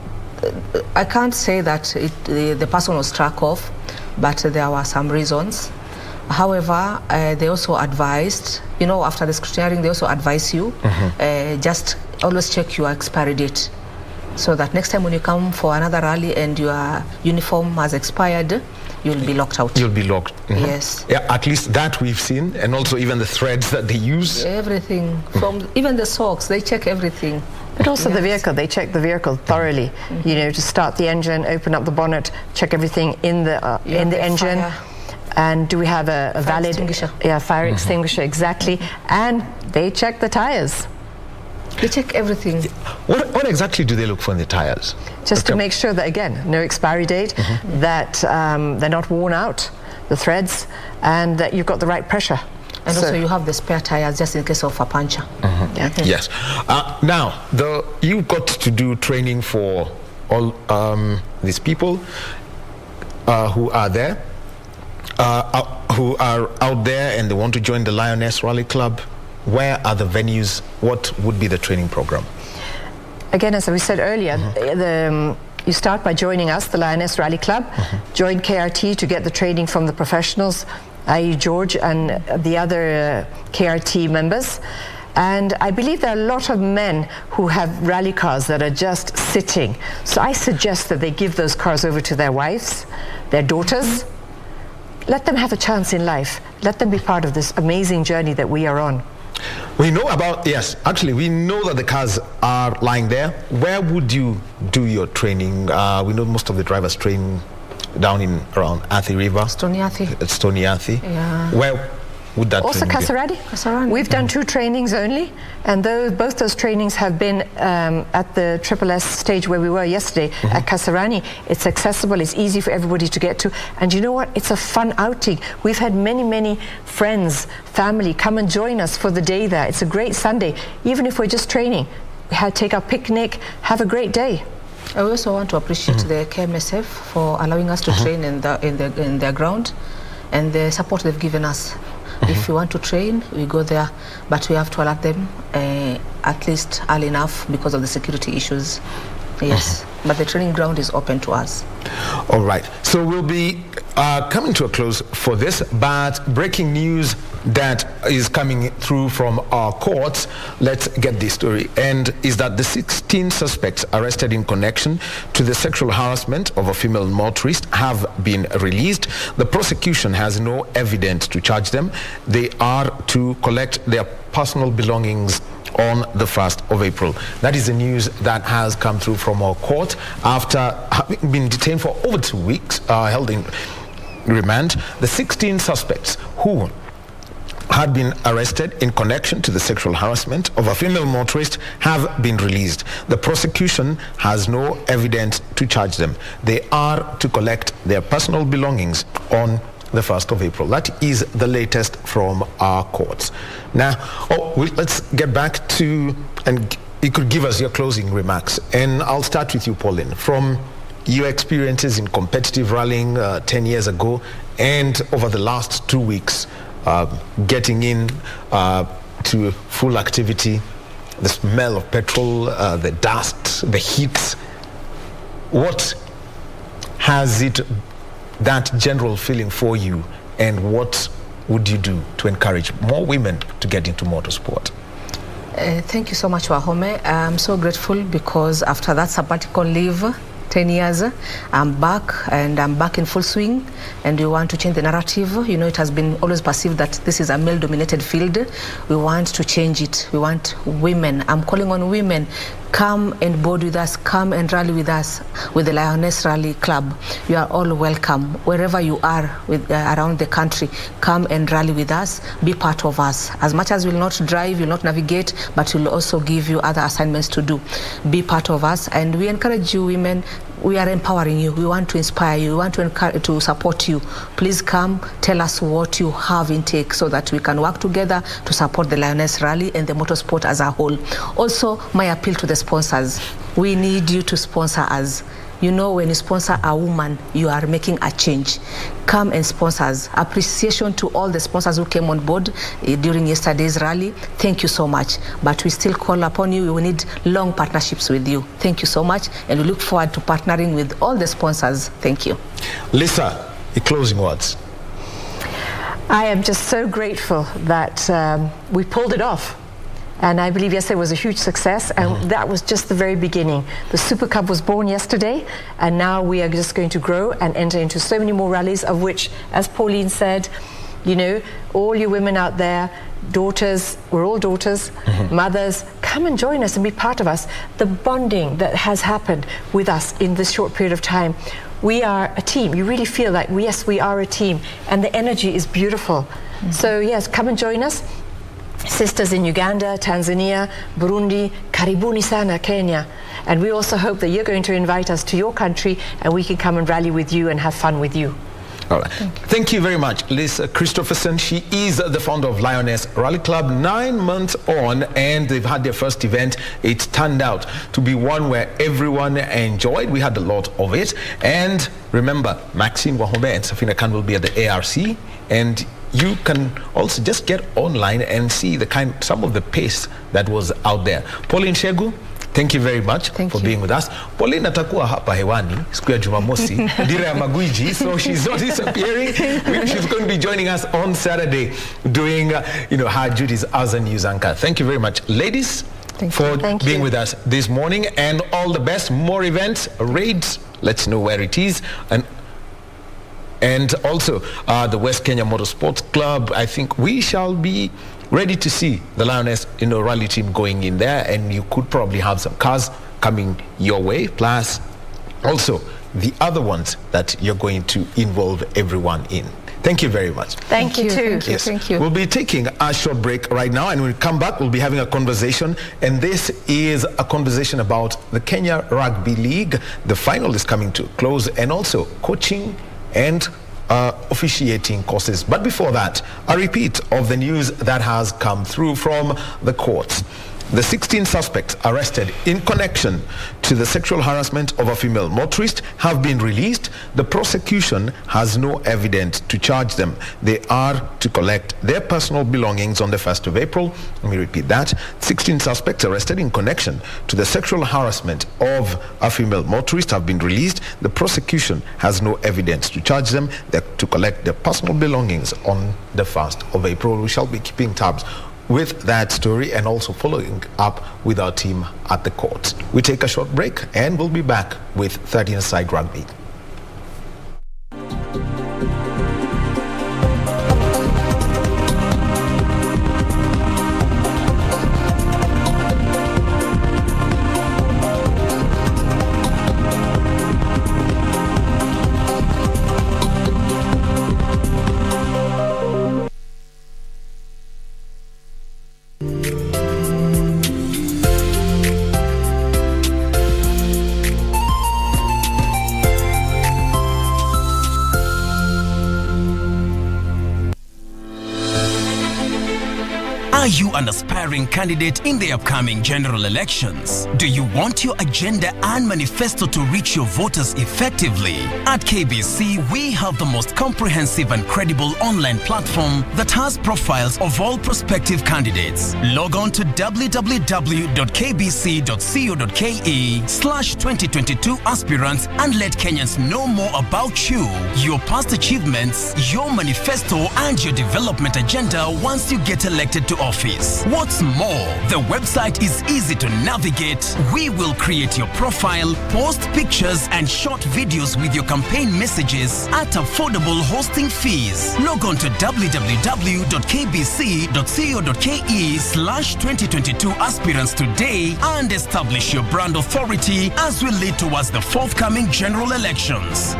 I can't say that the person was struck off, but there were some reasons. However, they also advised, after the scrutineering, they also advise you, just always check your expiry date, so that next time when you come for another rally and your uniform has expired, you'll be locked out. You'll be locked. Yes. Yeah, at least that we've seen, and also even the threads that they use. Everything, from even the socks, they check everything. But also the vehicle, they check the vehicle thoroughly, to start the engine, open up the bonnet, check everything in the engine. Fire. And do we have a valid fire extinguisher? Exactly. And they check the tires. They check everything. What exactly do they look for in the tires? Just to make sure that, again, no expiry date, that they're not worn out, the threads, and that you've got the right pressure. And also you have the spare tires just in case of a puncture. Yes. Now, you got to do training for all these people who are there, who are out there and they want to join the Lioness Rally Club. Where are the venues? What would be the training program? Again, as we said earlier, you start by joining us, the Lioness Rally Club. Join KRT to get the training from the professionals, i.e. George and the other KRT members. And I believe there are a lot of men who have rally cars that are just sitting. So I suggest that they give those cars over to their wives, their daughters. Let them have a chance in life. Let them be part of this amazing journey that we are on. We know about, yes, actually we know that the cars are lying there. Where would you do your training? We know most of the drivers train down in around Athi River. Stony Athi. Stony Athi. Yeah. Where would that Also training be? Kasarani. We've done 2 trainings only, and both those trainings have been at the SSS stage where we were yesterday at Kasarani. It's accessible, it's easy for everybody to get to, and you know what? It's a fun outing. We've had many friends, family come and join us for the day there. It's a great Sunday, even if we're just training. We had to take our picnic, have a great day. I also want to appreciate the KMSF for allowing us to train in their ground, and the support they've given us. If we want to train, we go there, but we have to alert them at least early enough because of the security issues. Yes, but the training ground is open to us. All right, so we'll be coming to a close for this, but breaking news that is coming through from our courts, let's get this story, and is that the 16 suspects arrested in connection to the sexual harassment of a female motorist have been released. The prosecution has no evidence to charge them. They are to collect their personal belongings on the 1st of April. That is the news that has come through from our court after having been detained for over 2 weeks, held in remand. The 16 suspects who had been arrested in connection to the sexual harassment of a female motorist have been released. The prosecution has no evidence to charge them. They are to collect their personal belongings on the 1st of April. That is the latest from our courts. Now, let's get back to, and you could give us your closing remarks. And I'll start with you, Pauline. From your experiences in competitive rallying 10 years ago and over the last 2 weeks, getting in to full activity, the smell of petrol, the dust, the heat, what has it, that general feeling for you, and what would you do to encourage more women to get into motorsport? Thank you so much, Wahome. I'm so grateful because after that sabbatical leave, 10 years, I'm back, and I'm back in full swing, and we want to change the narrative. You know, it has been always perceived that this is a male-dominated field. We want to change it. We want women. I'm calling on women. Come and board with us, come and rally with us with the Lioness Rally Club. You are all welcome. Wherever you are around the country, come and rally with us, be part of us. As much as we'll not drive, we'll not navigate, but we'll also give you other assignments to do. Be part of us, and we encourage you women. We are empowering you. We want to inspire you. We want to support you. Please come, tell us what you have in take so that we can work together to support the Lioness Rally and the motorsport as a whole. Also, my appeal to the sponsors. We need you to sponsor us. You know, when you sponsor a woman, you are making a change. Come and sponsor us. Appreciation to all the sponsors who came on board during yesterday's rally. Thank you so much. But we still call upon you. We need long partnerships with you. Thank you so much. And we look forward to partnering with all the sponsors. Thank you. Lisa, your closing words. I am just so grateful that we pulled it off. And I believe yesterday was a huge success, and that was just the very beginning. The Super Cup was born yesterday, and now we are just going to grow and enter into so many more rallies, of which, as Pauline said, you know, all you women out there, daughters, we're all daughters, mothers, come and join us and be part of us. The bonding that has happened with us in this short period of time, we are a team. You really feel like, yes, we are a team, and the energy is beautiful. So yes, come and join us. Sisters in Uganda, Tanzania, Burundi, karibuni sana Kenya. And we also hope that you're going to invite us to your country and we can come and rally with you and have fun with you. All right. Thank you very much, Liz Christopherson. She is the founder of Lioness Rally Club, 9 months on, and they've had their first event. It turned out to be one where everyone enjoyed. We had a lot of it. And remember, Maxine Wahome and Safina Khan will be at the ARC, and you can also just get online and see some of the pace that was out there. Pauline Shegu, thank you very much for being with us. Pauline atakuwa hapa hewani siku ya Jumamosi, dira ya magwiji, so she's not disappearing. She's going to be joining us on Saturday doing her duties as a news anchor. Thank you very much, ladies, for being with us this morning, and all the best. More events, raids, let's know where it is, and also the West Kenya Motorsports Club. I think we shall be ready to see the Lioness rally team going in there, and you could probably have some cars coming your way, plus also the other ones that you're going to involve everyone in. Thank you very much. Thank you too. Yes. Thank you. We'll be taking a short break right now, and when we come back, we'll be having a conversation. And this is a conversation about the Kenya Rugby League. The final is coming to a close, and also coaching and officiating courses. But before that, a repeat of the news that has come through from the courts. The 16 suspects arrested in connection to the sexual harassment of a female motorist have been released. The prosecution has no evidence to charge them. They are to collect their personal belongings on the 1st of April. Let me repeat that. 16 suspects arrested in connection to the sexual harassment of a female motorist have been released. The prosecution has no evidence to charge them. They're to collect their personal belongings on the 1st of April. We shall be keeping tabs with that story and also following up with our team at the courts. We take a short break and we'll be back with 13-a-side Rugby. Are you an aspiring candidate in the upcoming general elections? Do you want your agenda and manifesto to reach your voters effectively? At KBC, we have the most comprehensive and credible online platform that has profiles of all prospective candidates. Log on to www.kbc.co.ke/2022 aspirants and let Kenyans know more about you, your past achievements, your manifesto, and your development agenda once you get elected to office. What's more, the website is easy to navigate. We will create your profile, post pictures and short videos with your campaign messages at affordable hosting fees. Log on to www.kbc.co.ke/2022 aspirants today and establish your brand authority as we lead towards the forthcoming general elections.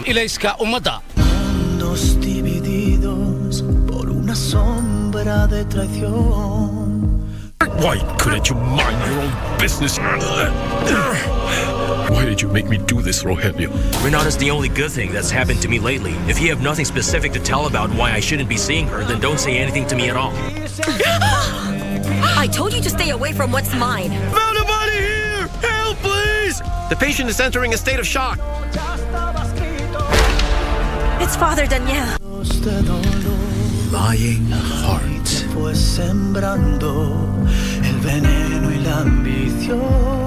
Ilayska umada. Mundos divididos por una sombra de traición. Why couldn't you mind your own business? Why did you make me do this, Rogelio? Renata's the only good thing that's happened to me lately. If you have nothing specific to tell about why I shouldn't be seeing her, then don't say anything to me at all. I told you to stay away from what's mine. Found a body here! Help, please! The patient is entering a state of shock. It's Father Daniel. Lying heart fue sembrando el veneno y la ambición.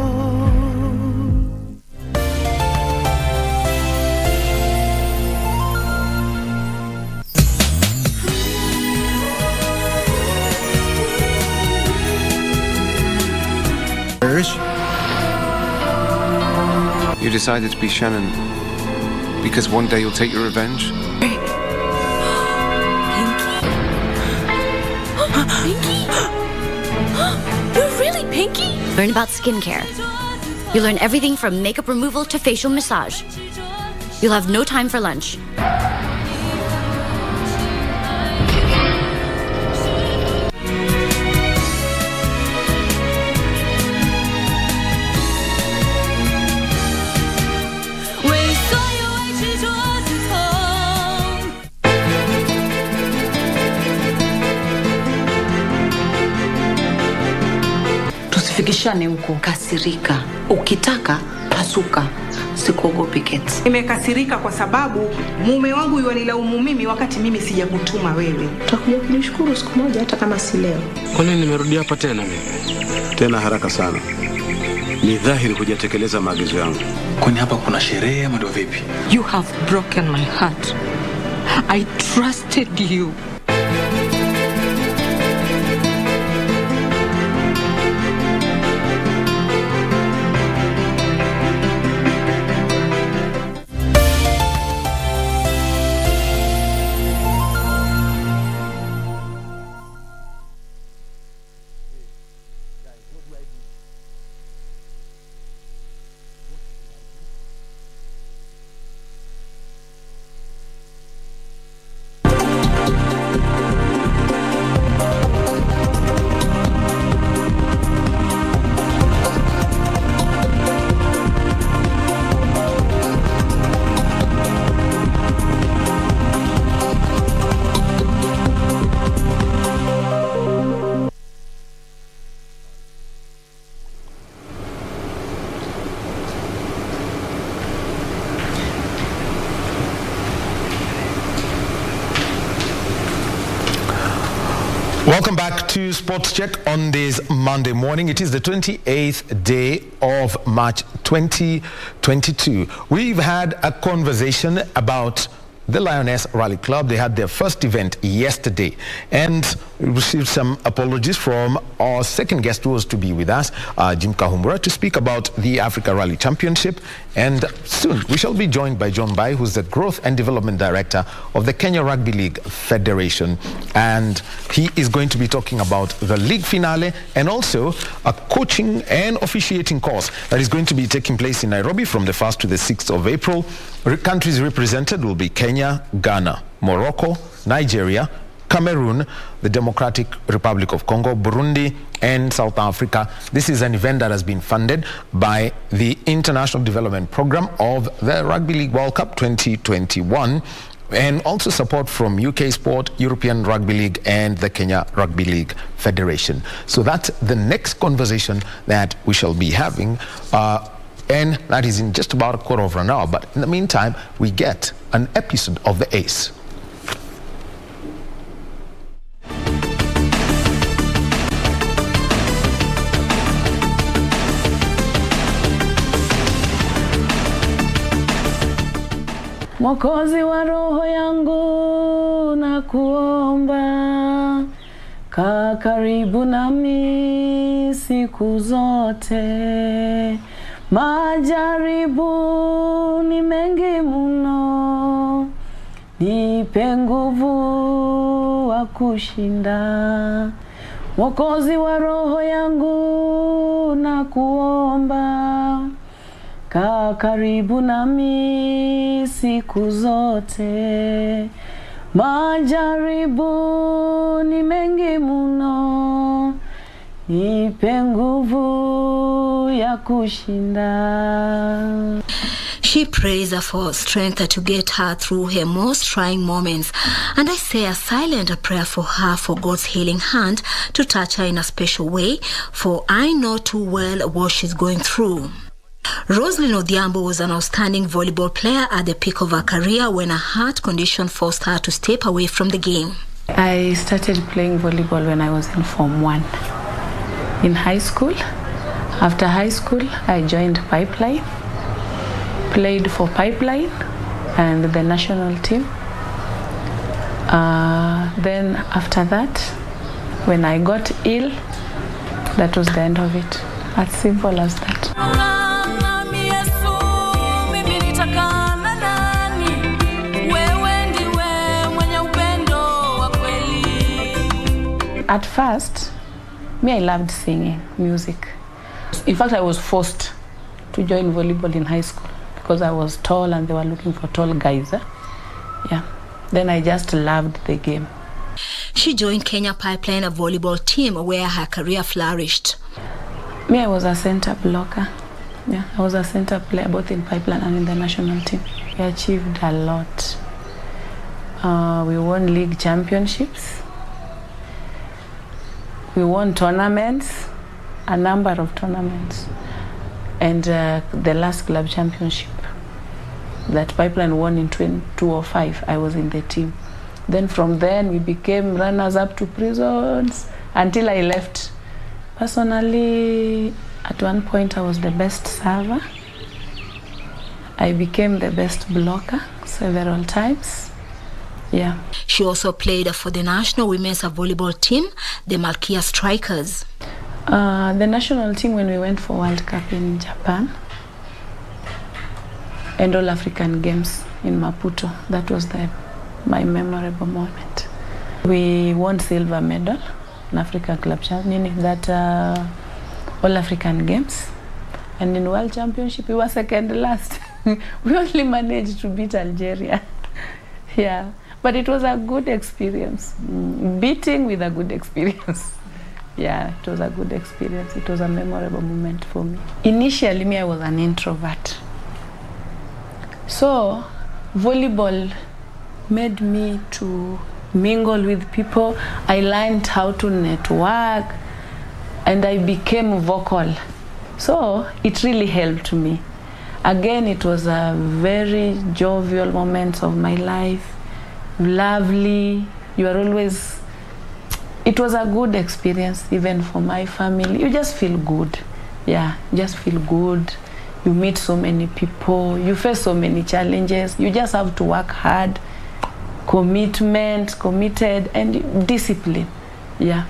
You decided to be Shannon because one day you'll take your revenge? Pinky? You're really Pinky? Learn about skincare. You learn everything from makeup removal to facial massage. You'll have no time for lunch. Tusifikishane huko. Kasirika. Ukitaka pasuka. Sikuogopi Kate. Nimekasirika kwa sababu mume wangu yuanilaumu mimi wakati mimi sijakutuma wewe. Tutakuja kunishukuru siku moja hata kama si leo. Kwa nini nimerudi hapa tena mimi? Tena haraka sana. Ni dhahiri hujatekeleza maagizo yangu. Kwani hapa kuna sherehe ama ndio vipi? You have broken my heart. I trusted you. Welcome back to Sports Check on this Monday morning. It is the 28th day of March 2022. We've had a conversation about the Lioness Rally Club. They had their first event yesterday and received some apologies from our second guest who was to be with us, Jim Kahumbura, to speak about the Africa Rally Championship. And soon we shall be joined by John Bai, who's the Growth and Development Director of the Kenya Rugby League Federation. And he is going to be talking about the league finale and also a coaching and officiating course that is going to be taking place in Nairobi from the 1st to the 6th of April. Countries represented will be Kenya, Ghana, Morocco, Nigeria, Cameroon, the Democratic Republic of Congo, Burundi, and South Africa. This is an event that has been funded by the International Development Program of the Rugby League World Cup 2021, and also support from UK Sport, European Rugby League, and the Kenya Rugby League Federation. So that's the next conversation that we shall be having. And that is in just about a quarter of an hour. But in the meantime, we get an episode of The Ace. Mwokozi wa roho yangu na kuomba, kaa karibu nami siku zote. Majaribu ni mengi mno, nipe nguvu wa kushinda. Mwokozi wa roho yangu na kuomba, kaa karibu nami siku zote. Majaribu ni mengi mno, nipe nguvu ya kushinda. She prays for strength to get her through her most trying moments. And I say a silent prayer for her, for God's healing hand to touch her in a special way, for I know too well what she's going through. Roslyn Odhiambo was an outstanding volleyball player at the peak of her career when a heart condition forced her to step away from the game. I started playing volleyball when I was in Form 1. In high school. After high school, I joined Pipeline, played for Pipeline and the national team. Then after that, when I got ill, that was the end of it. As simple as that. At first, I loved singing, music. In fact, I was forced to join volleyball in high school because I was tall and they were looking for tall guys. Yeah. Then I just loved the game. She joined Kenya Pipeline, a volleyball team where her career flourished. I was a center blocker. Yeah, I was a center player both in Pipeline and in the national team. We achieved a lot. We won league championships. We won tournaments, a number of tournaments. And the last club championship that Pipeline won in 2005, I was in the team. Then from then we became runners up to prisons until I left. Personally, At one point, I was the best server. I became the best blocker several times. Yeah. She also played for the national women's volleyball team, the Malkia Strikers. The national team, when we went for World Cup in Japan and All African Games in Maputo, that was my memorable moment. We won silver medal in African Club Championship, that All African Games, and in World Championship we were second last. We only managed to beat Algeria. Yeah, but it was a good experience. Beating with a good experience. Yeah, it was a good experience. It was a memorable moment for me. Initially, I was an introvert. So, volleyball made me to mingle with people. I learned how to network, and I became vocal. So, it really helped me. Again, it was a very jovial moment of my life. Lovely. You are always... It was a good experience, even for my family. You just feel good. Yeah, you just feel good. You meet so many people. You face so many challenges. You just have to work hard. Committed, and discipline. Yeah.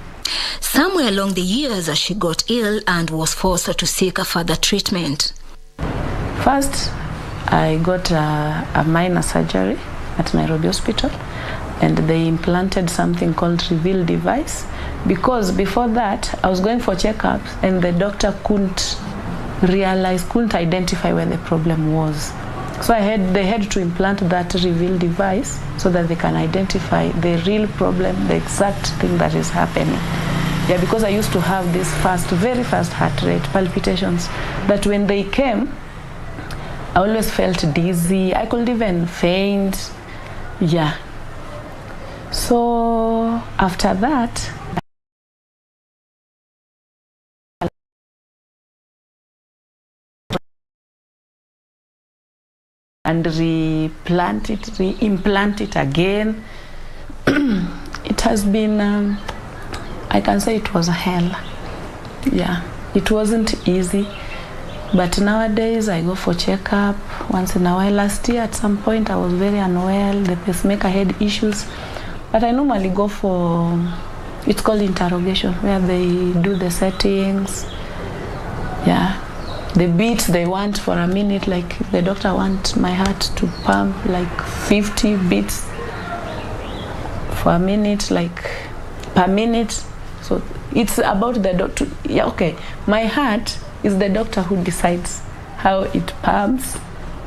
Somewhere along the years, she got ill and was forced to seek further treatment. First, I got a minor surgery at Nairobi Hospital, and they implanted something called reveal device, because before that I was going for checkups and the doctor couldn't identify where the problem was. So they had to implant that reveal device so that they can identify the real problem, the exact thing that is happening. Yeah, because I used to have this very fast heart rate, palpitations, that when they came, I always felt dizzy. I could even faint. Yeah. So after that, and reimplant it again. It has been, I can say it was a hell. Yeah, it wasn't easy. But nowadays I go for checkup once in a while. Last year at some point I was very unwell. The pacemaker had issues. But I normally go for, it's called interrogation, where they do the settings. Yeah. The beats they want for a minute, like the doctor wants my heart to pump like 50 beats for a minute, like per minute. So it's about the doctor. Yeah, okay. My heart is the doctor who decides how it pumps.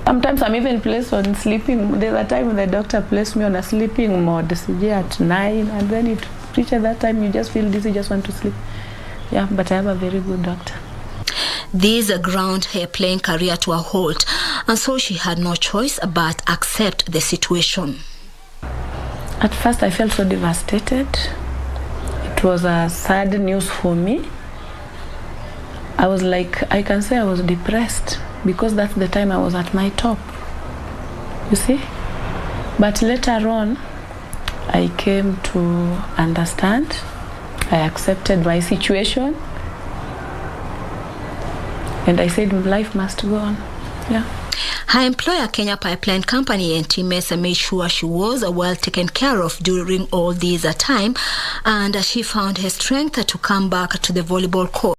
Sometimes I'm even placed on sleeping. There's a time the doctor placed me on a sleeping mode, at 9, and then it reaches that time you just feel dizzy, just want to sleep. Yeah, but I have a very good doctor. This ground her playing career to a halt, and so she had no choice but accept the situation. At first I felt so devastated. It was a sad news for me. I was like, I can say I was depressed, because that's the time I was at my top, you see. But later on, I came to understand. I accepted my situation, and I said life must go on. Yeah. Her employer, Kenya Pipeline Company, and teammates made sure she was well taken care of during all this time, and she found her strength to come back to the volleyball court.